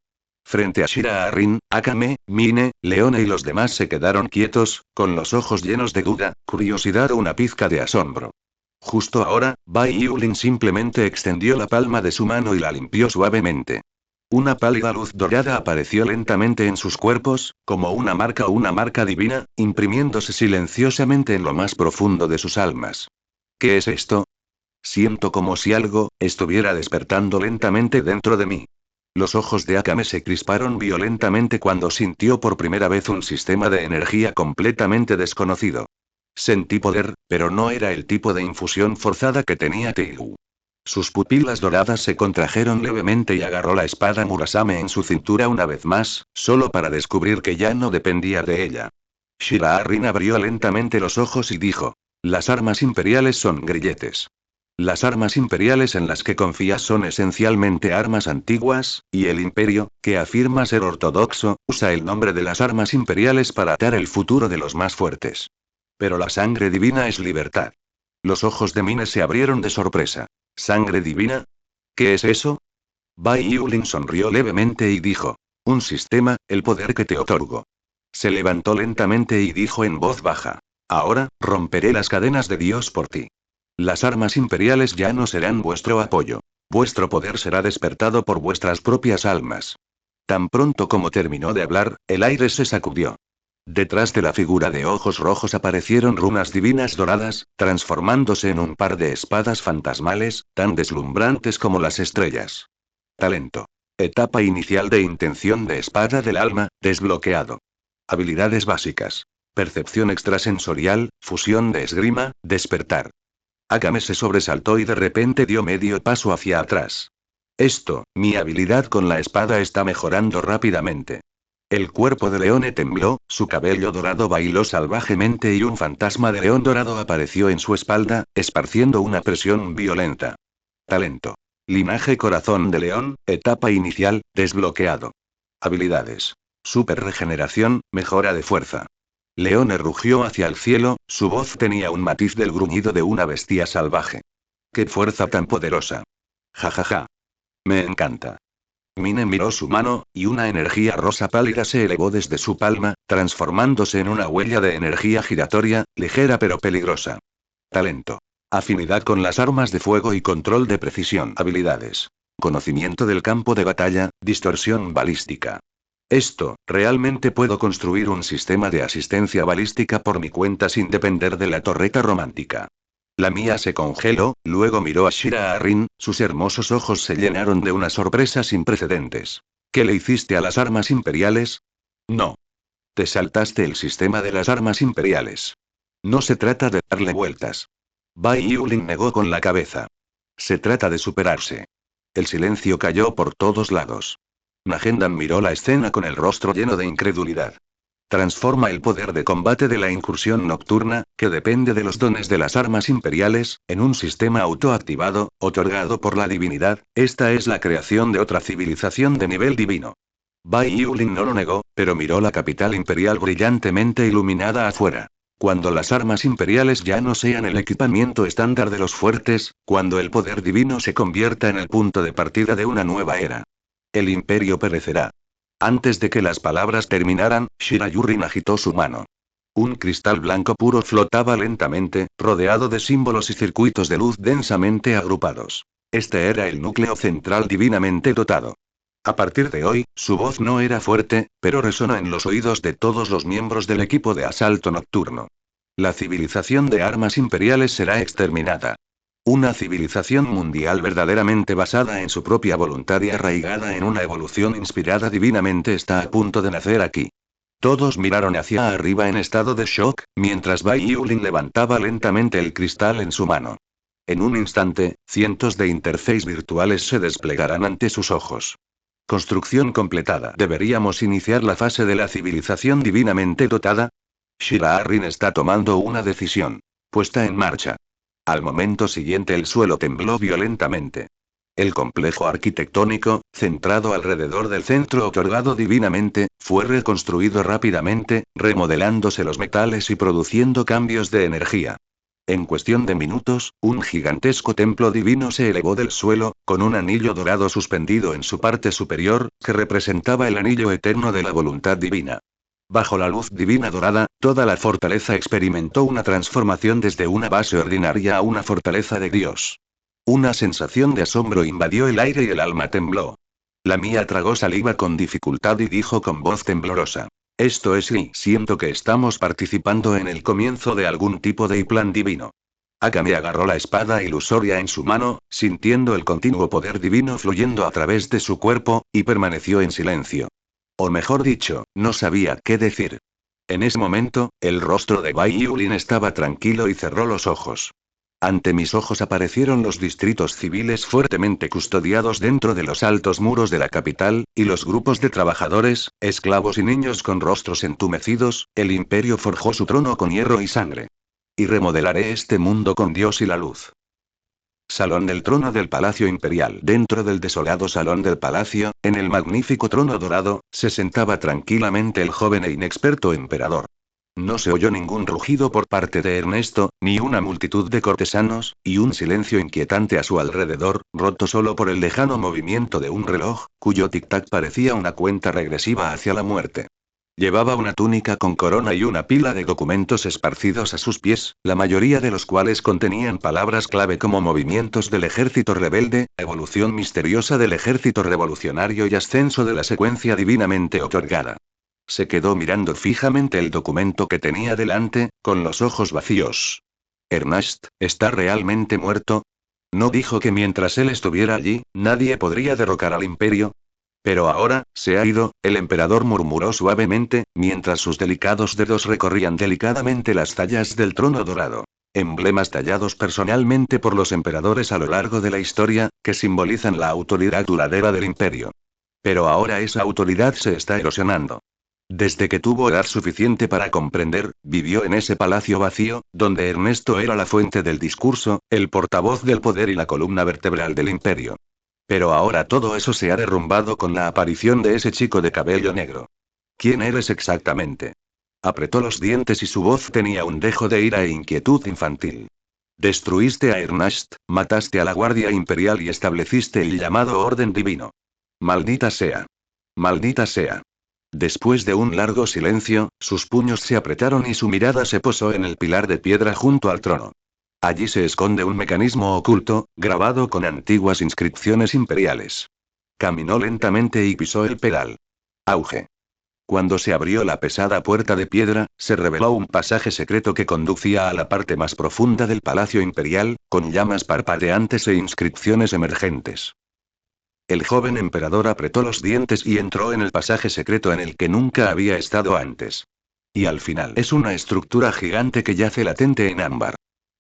Frente a Shiraa Rin, Akame, Mine, Leone y los demás se quedaron quietos, con los ojos llenos de duda, curiosidad o una pizca de asombro. Justo ahora, Bai Yulin simplemente extendió la palma de su mano y la limpió suavemente. Una pálida luz dorada apareció lentamente en sus cuerpos, como una marca divina, imprimiéndose silenciosamente en lo más profundo de sus almas. ¿Qué es esto? Siento como si algo estuviera despertando lentamente dentro de mí. Los ojos de Akame se crisparon violentamente cuando sintió por primera vez un sistema de energía completamente desconocido. Sentí poder, pero no era el tipo de infusión forzada que tenía Teigu. Sus pupilas doradas se contrajeron levemente y agarró la espada Murasame en su cintura una vez más, solo para descubrir que ya no dependía de ella. Shiraa Rin abrió lentamente los ojos y dijo: las armas imperiales son grilletes. Las armas imperiales en las que confías son esencialmente armas antiguas, y el imperio, que afirma ser ortodoxo, usa el nombre de las armas imperiales para atar el futuro de los más fuertes. Pero la sangre divina es libertad. Los ojos de Mine se abrieron de sorpresa. ¿Sangre divina? ¿Qué es eso? Bai Yulin sonrió levemente y dijo: un sistema, el poder que te otorgo. Se levantó lentamente y dijo en voz baja: ahora, romperé las cadenas de Dios por ti. Las armas imperiales ya no serán vuestro apoyo. Vuestro poder será despertado por vuestras propias almas. Tan pronto como terminó de hablar, el aire se sacudió. Detrás de la figura de ojos rojos aparecieron runas divinas doradas, transformándose en un par de espadas fantasmales, tan deslumbrantes como las estrellas. Talento. Etapa inicial de intención de espada del alma, desbloqueado. Habilidades básicas. Percepción extrasensorial, fusión de esgrima, despertar. Akame se sobresaltó y de repente dio medio paso hacia atrás. Mi habilidad con la espada está mejorando rápidamente. El cuerpo de Leone tembló, su cabello dorado bailó salvajemente y un fantasma de león dorado apareció en su espalda, esparciendo una presión violenta. Talento. Linaje corazón de león, etapa inicial, desbloqueado. Habilidades. Super regeneración, mejora de fuerza. Leone rugió hacia el cielo, su voz tenía un matiz del gruñido de una bestia salvaje. ¡Qué fuerza tan poderosa! ¡Ja! Me encanta. Mine miró su mano, y una energía rosa pálida se elevó desde su palma, transformándose en una huella de energía giratoria, ligera pero peligrosa. Talento. Afinidad con las armas de fuego y control de precisión. Habilidades. Conocimiento del campo de batalla, distorsión balística. Realmente puedo construir un sistema de asistencia balística por mi cuenta sin depender de la torreta romántica. La mía se congeló, luego miró a Shira Rin, sus hermosos ojos se llenaron de una sorpresa sin precedentes. ¿Qué le hiciste a las armas imperiales? No. Te saltaste el sistema de las armas imperiales. No se trata de darle vueltas. Bai Yulin negó con la cabeza. Se trata de superarse. El silencio cayó por todos lados. Nagendan miró la escena con el rostro lleno de incredulidad. Transforma el poder de combate de la incursión nocturna, que depende de los dones de las armas imperiales, en un sistema autoactivado, otorgado por la divinidad. Esta es la creación de otra civilización de nivel divino. Bai Yulin no lo negó, pero miró la capital imperial brillantemente iluminada afuera. Cuando las armas imperiales ya no sean el equipamiento estándar de los fuertes, cuando el poder divino se convierta en el punto de partida de una nueva era. El imperio perecerá. Antes de que las palabras terminaran, Shira Yurin agitó su mano. Un cristal blanco puro flotaba lentamente, rodeado de símbolos y circuitos de luz densamente agrupados. Este era el núcleo central divinamente dotado. A partir de hoy, su voz no era fuerte, pero resonó en los oídos de todos los miembros del equipo de asalto nocturno. La civilización de armas imperiales será exterminada. Una civilización mundial verdaderamente basada en su propia voluntad y arraigada en una evolución inspirada divinamente está a punto de nacer aquí. Todos miraron hacia arriba en estado de shock, mientras Bai Yulin levantaba lentamente el cristal en su mano. En un instante, cientos de interfaces virtuales se desplegarán ante sus ojos. Construcción completada. ¿Deberíamos iniciar la fase de la civilización divinamente dotada? Shira Rin está tomando una decisión. Puesta en marcha. Al momento siguiente el suelo tembló violentamente. El complejo arquitectónico, centrado alrededor del centro otorgado divinamente, fue reconstruido rápidamente, remodelándose los metales y produciendo cambios de energía. En cuestión de minutos, un gigantesco templo divino se elevó del suelo, con un anillo dorado suspendido en su parte superior, que representaba el anillo eterno de la voluntad divina. Bajo la luz divina dorada, toda la fortaleza experimentó una transformación desde una base ordinaria a una fortaleza de Dios. Una sensación de asombro invadió el aire y el alma tembló. La mía tragó saliva con dificultad y dijo con voz temblorosa. Siento que estamos participando en el comienzo de algún tipo de plan divino. Akame agarró la espada ilusoria en su mano, sintiendo el continuo poder divino fluyendo a través de su cuerpo, y permaneció en silencio. O mejor dicho, no sabía qué decir. En ese momento, el rostro de Bai Yulin estaba tranquilo y cerró los ojos. Ante mis ojos aparecieron los distritos civiles fuertemente custodiados dentro de los altos muros de la capital, y los grupos de trabajadores, esclavos y niños con rostros entumecidos. El imperio forjó su trono con hierro y sangre. Y remodelaré este mundo con Dios y la luz. Salón del trono del Palacio Imperial. Dentro del desolado salón del palacio, en el magnífico trono dorado, se sentaba tranquilamente el joven e inexperto emperador. No se oyó ningún rugido por parte de Ernesto, ni una multitud de cortesanos, y un silencio inquietante a su alrededor, roto solo por el lejano movimiento de un reloj, cuyo tic-tac parecía una cuenta regresiva hacia la muerte. Llevaba una túnica con corona y una pila de documentos esparcidos a sus pies, la mayoría de los cuales contenían palabras clave como movimientos del ejército rebelde, evolución misteriosa del ejército revolucionario y ascenso de la secuencia divinamente otorgada. Se quedó mirando fijamente el documento que tenía delante, con los ojos vacíos. ¿Ernest está realmente muerto? ¿No dijo que mientras él estuviera allí, nadie podría derrocar al imperio? Pero ahora, se ha ido, el emperador murmuró suavemente, mientras sus delicados dedos recorrían delicadamente las tallas del trono dorado. Emblemas tallados personalmente por los emperadores a lo largo de la historia, que simbolizan la autoridad duradera del imperio. Pero ahora esa autoridad se está erosionando. Desde que tuvo edad suficiente para comprender, vivió en ese palacio vacío, donde Ernesto era la fuente del discurso, el portavoz del poder y la columna vertebral del imperio. Pero ahora todo eso se ha derrumbado con la aparición de ese chico de cabello negro. ¿Quién eres exactamente? Apretó los dientes y su voz tenía un dejo de ira e inquietud infantil. Destruiste a Ernest, mataste a la Guardia Imperial y estableciste el llamado Orden Divino. Maldita sea. Maldita sea. Después de un largo silencio, sus puños se apretaron y su mirada se posó en el pilar de piedra junto al trono. Allí se esconde un mecanismo oculto, grabado con antiguas inscripciones imperiales. Caminó lentamente y pisó el pedal. Auge. Cuando se abrió la pesada puerta de piedra, se reveló un pasaje secreto que conducía a la parte más profunda del palacio imperial, con llamas parpadeantes e inscripciones emergentes. El joven emperador apretó los dientes y entró en el pasaje secreto en el que nunca había estado antes. Y al final es una estructura gigante que yace latente en ámbar.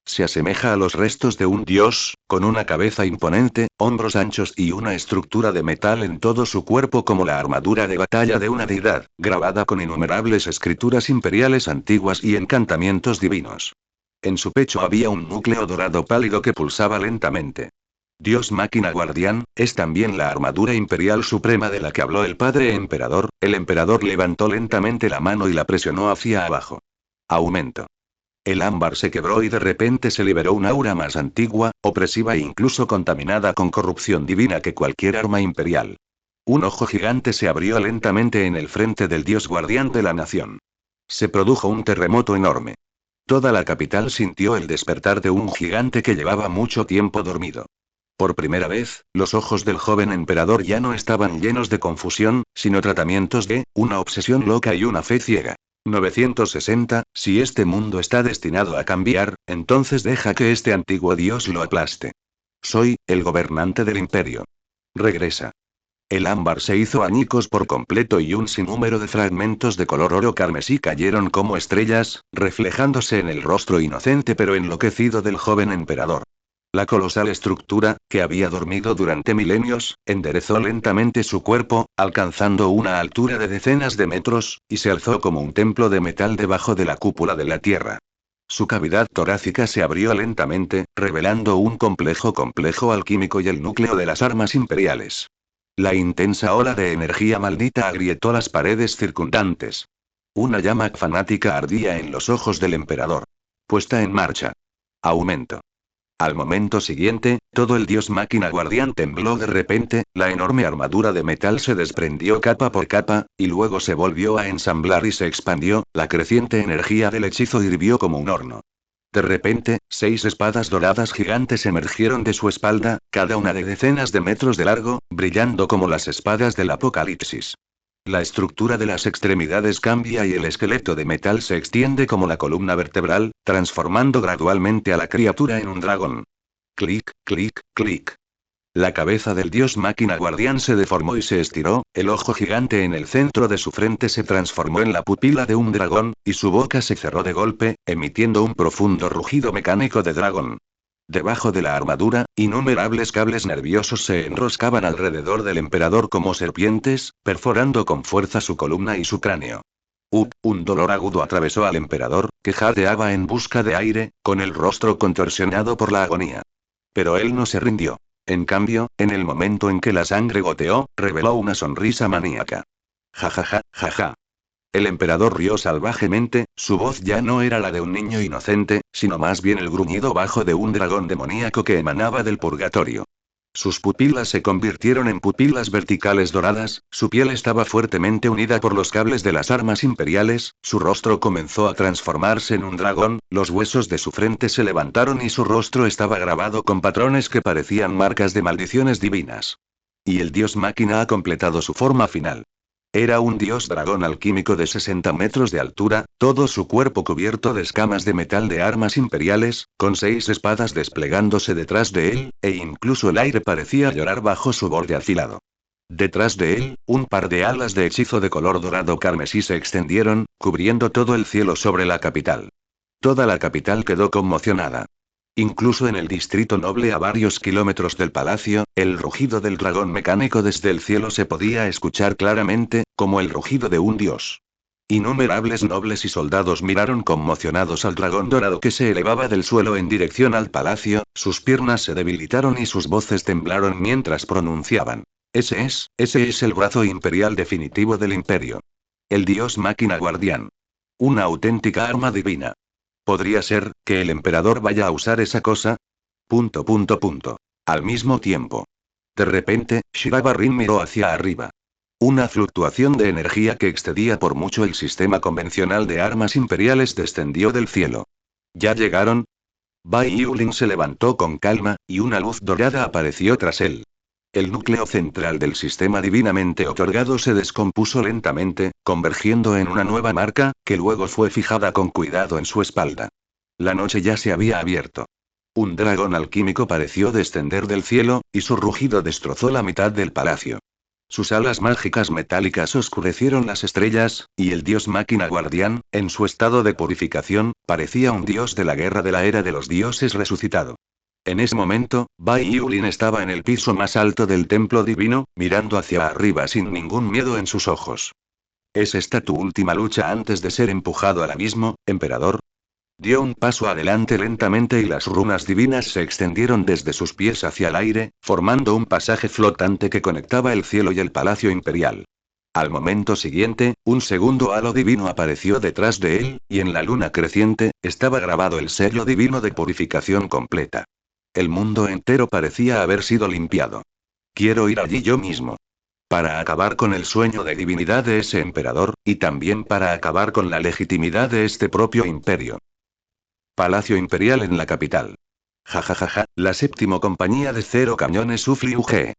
Se asemeja a los restos de un dios, con una cabeza imponente, hombros anchos y una estructura de metal en todo su cuerpo como la armadura de batalla de una deidad, grabada con innumerables escrituras imperiales antiguas y encantamientos divinos. En su pecho había un núcleo dorado pálido que pulsaba lentamente. Dios máquina guardián, es también la armadura imperial suprema de la que habló el padre emperador. El emperador levantó lentamente la mano y la presionó hacia abajo. Aumento. El ámbar se quebró y de repente se liberó un aura más antigua, opresiva e incluso contaminada con corrupción divina que cualquier arma imperial. Un ojo gigante se abrió lentamente en el frente del dios guardián de la nación. Se produjo un terremoto enorme. Toda la capital sintió el despertar de un gigante que llevaba mucho tiempo dormido. Por primera vez, los ojos del joven emperador ya no estaban llenos de confusión, sino tratamientos de una obsesión loca y una fe ciega. 960, si este mundo está destinado a cambiar, entonces deja que este antiguo dios lo aplaste. Soy, el gobernante del imperio. Regresa. El ámbar se hizo añicos por completo y un sinnúmero de fragmentos de color oro carmesí cayeron como estrellas, reflejándose en el rostro inocente pero enloquecido del joven emperador. La colosal estructura, que había dormido durante milenios, enderezó lentamente su cuerpo, alcanzando una altura de decenas de metros, y se alzó como un templo de metal debajo de la cúpula de la Tierra. Su cavidad torácica se abrió lentamente, revelando un complejo alquímico y el núcleo de las armas imperiales. La intensa ola de energía maldita agrietó las paredes circundantes. Una llama fanática ardía en los ojos del emperador. Puesta en marcha. Aumento. Al momento siguiente, todo el dios máquina guardián tembló de repente, la enorme armadura de metal se desprendió capa por capa, y luego se volvió a ensamblar y se expandió, la creciente energía del hechizo hirvió como un horno. De repente, 6 espadas doradas gigantes emergieron de su espalda, cada una de decenas de metros de largo, brillando como las espadas del apocalipsis. La estructura de las extremidades cambia y el esqueleto de metal se extiende como la columna vertebral, transformando gradualmente a la criatura en un dragón. Clic, clic, clic. La cabeza del dios máquina guardián se deformó y se estiró, el ojo gigante en el centro de su frente se transformó en la pupila de un dragón, y su boca se cerró de golpe, emitiendo un profundo rugido mecánico de dragón. Debajo de la armadura, innumerables cables nerviosos se enroscaban alrededor del emperador como serpientes, perforando con fuerza su columna y su cráneo. Un dolor agudo atravesó al emperador, que jadeaba en busca de aire, con el rostro contorsionado por la agonía. Pero él no se rindió. En cambio, en el momento en que la sangre goteó, reveló una sonrisa maníaca. Jajaja, jaja. El emperador rió salvajemente, su voz ya no era la de un niño inocente, sino más bien el gruñido bajo de un dragón demoníaco que emanaba del purgatorio. Sus pupilas se convirtieron en pupilas verticales doradas, su piel estaba fuertemente unida por los cables de las armas imperiales, su rostro comenzó a transformarse en un dragón, los huesos de su frente se levantaron y su rostro estaba grabado con patrones que parecían marcas de maldiciones divinas. Y el dios máquina ha completado su forma final. Era un dios dragón alquímico de 60 metros de altura, todo su cuerpo cubierto de escamas de metal de armas imperiales, con 6 espadas desplegándose detrás de él, e incluso el aire parecía llorar bajo su borde afilado. Detrás de él, un par de alas de hechizo de color dorado carmesí se extendieron, cubriendo todo el cielo sobre la capital. Toda la capital quedó conmocionada. Incluso en el distrito noble a varios kilómetros del palacio, el rugido del dragón mecánico desde el cielo se podía escuchar claramente, como el rugido de un dios. Innumerables nobles y soldados miraron conmocionados al dragón dorado que se elevaba del suelo en dirección al palacio, sus piernas se debilitaron y sus voces temblaron mientras pronunciaban. Ese es el brazo imperial definitivo del imperio. El dios máquina guardián. Una auténtica arma divina. ¿Podría ser, que el emperador vaya a usar esa cosa? Punto punto punto. Al mismo tiempo. De repente, Shiraba Rin miró hacia arriba. Una fluctuación de energía que excedía por mucho el sistema convencional de armas imperiales descendió del cielo. ¿Ya llegaron? Bai Yulin se levantó con calma, y una luz dorada apareció tras él. El núcleo central del sistema divinamente otorgado se descompuso lentamente, convergiendo en una nueva marca, que luego fue fijada con cuidado en su espalda. La noche ya se había abierto. Un dragón alquímico pareció descender del cielo, y su rugido destrozó la mitad del palacio. Sus alas mágicas metálicas oscurecieron las estrellas, y el dios máquina guardián, en su estado de purificación, parecía un dios de la guerra de la era de los dioses resucitado. En ese momento, Bai Yulin estaba en el piso más alto del templo divino, mirando hacia arriba sin ningún miedo en sus ojos. ¿Es esta tu última lucha antes de ser empujado al abismo, emperador? Dio un paso adelante lentamente y las runas divinas se extendieron desde sus pies hacia el aire, formando un pasaje flotante que conectaba el cielo y el palacio imperial. Al momento siguiente, un segundo halo divino apareció detrás de él, y en la luna creciente, estaba grabado el sello divino de purificación completa. El mundo entero parecía haber sido limpiado. Quiero ir allí yo mismo. Para acabar con el sueño de divinidad de ese emperador, y también para acabar con la legitimidad de este propio imperio. Palacio Imperial en la capital. Jajajaja, la séptima compañía de 0 cañones Ufli UG.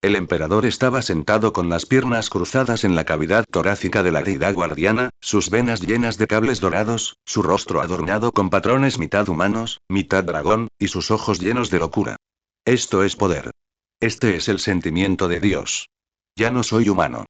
El emperador estaba sentado con las piernas cruzadas en la cavidad torácica de la deidad guardiana, sus venas llenas de cables dorados, su rostro adornado con patrones mitad humanos, mitad dragón, y sus ojos llenos de locura. Esto es poder. Este es el sentimiento de Dios. Ya no soy humano.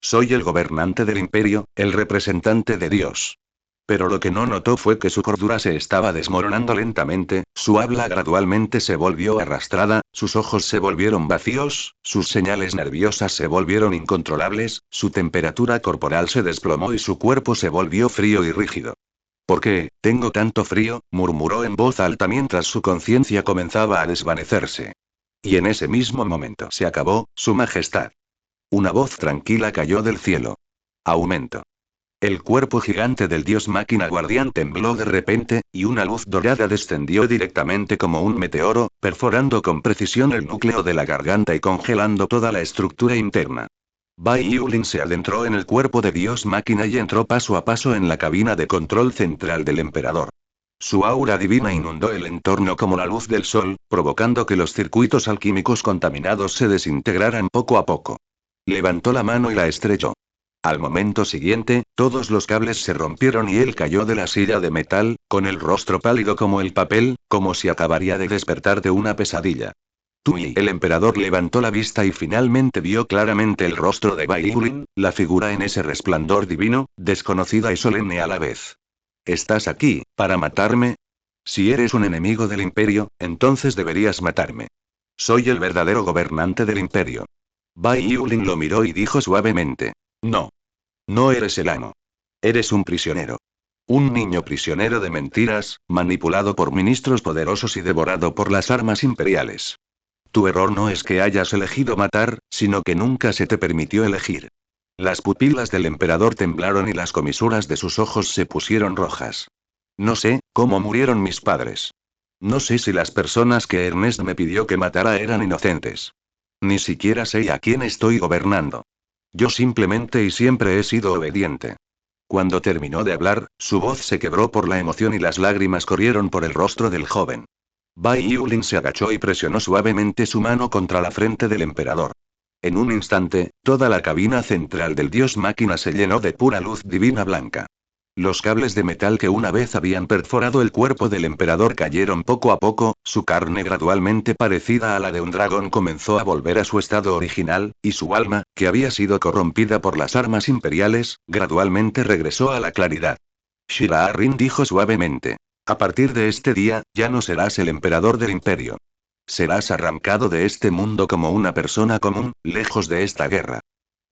Soy el gobernante del imperio, el representante de Dios. Pero lo que no notó fue que su cordura se estaba desmoronando lentamente, su habla gradualmente se volvió arrastrada, sus ojos se volvieron vacíos, sus señales nerviosas se volvieron incontrolables, su temperatura corporal se desplomó y su cuerpo se volvió frío y rígido. ¿Por qué tengo tanto frío?, murmuró en voz alta mientras su conciencia comenzaba a desvanecerse. Y en ese mismo momento se acabó, Su Majestad. Una voz tranquila cayó del cielo. Aumento. El cuerpo gigante del dios máquina guardián tembló de repente, y una luz dorada descendió directamente como un meteoro, perforando con precisión el núcleo de la garganta y congelando toda la estructura interna. Bai Yulin se adentró en el cuerpo de dios máquina y entró paso a paso en la cabina de control central del emperador. Su aura divina inundó el entorno como la luz del sol, provocando que los circuitos alquímicos contaminados se desintegraran poco a poco. Levantó la mano y la estrechó. Al momento siguiente, todos los cables se rompieron y él cayó de la silla de metal, con el rostro pálido como el papel, como si acabaría de despertar de una pesadilla. Tui. El emperador levantó la vista y finalmente vio claramente el rostro de Bai Yulin, la figura en ese resplandor divino, desconocida y solemne a la vez. ¿Estás aquí, para matarme? Si eres un enemigo del imperio, entonces deberías matarme. Soy el verdadero gobernante del imperio. Bai Yulin lo miró y dijo suavemente. No. No eres el amo. Eres un prisionero. Un niño prisionero de mentiras, manipulado por ministros poderosos y devorado por las armas imperiales. Tu error no es que hayas elegido matar, sino que nunca se te permitió elegir. Las pupilas del emperador temblaron y las comisuras de sus ojos se pusieron rojas. No sé cómo murieron mis padres. No sé si las personas que Ernest me pidió que matara eran inocentes. Ni siquiera sé a quién estoy gobernando. Yo simplemente y siempre he sido obediente. Cuando terminó de hablar, su voz se quebró por la emoción y las lágrimas corrieron por el rostro del joven. Bai Yulin se agachó y presionó suavemente su mano contra la frente del emperador. En un instante, toda la cabina central del dios máquina se llenó de pura luz divina blanca. Los cables de metal que una vez habían perforado el cuerpo del emperador cayeron poco a poco, su carne gradualmente parecida a la de un dragón comenzó a volver a su estado original, y su alma, que había sido corrompida por las armas imperiales, gradualmente regresó a la claridad. Shiraharin dijo suavemente. A partir de este día, ya no serás el emperador del imperio. Serás arrancado de este mundo como una persona común, lejos de esta guerra.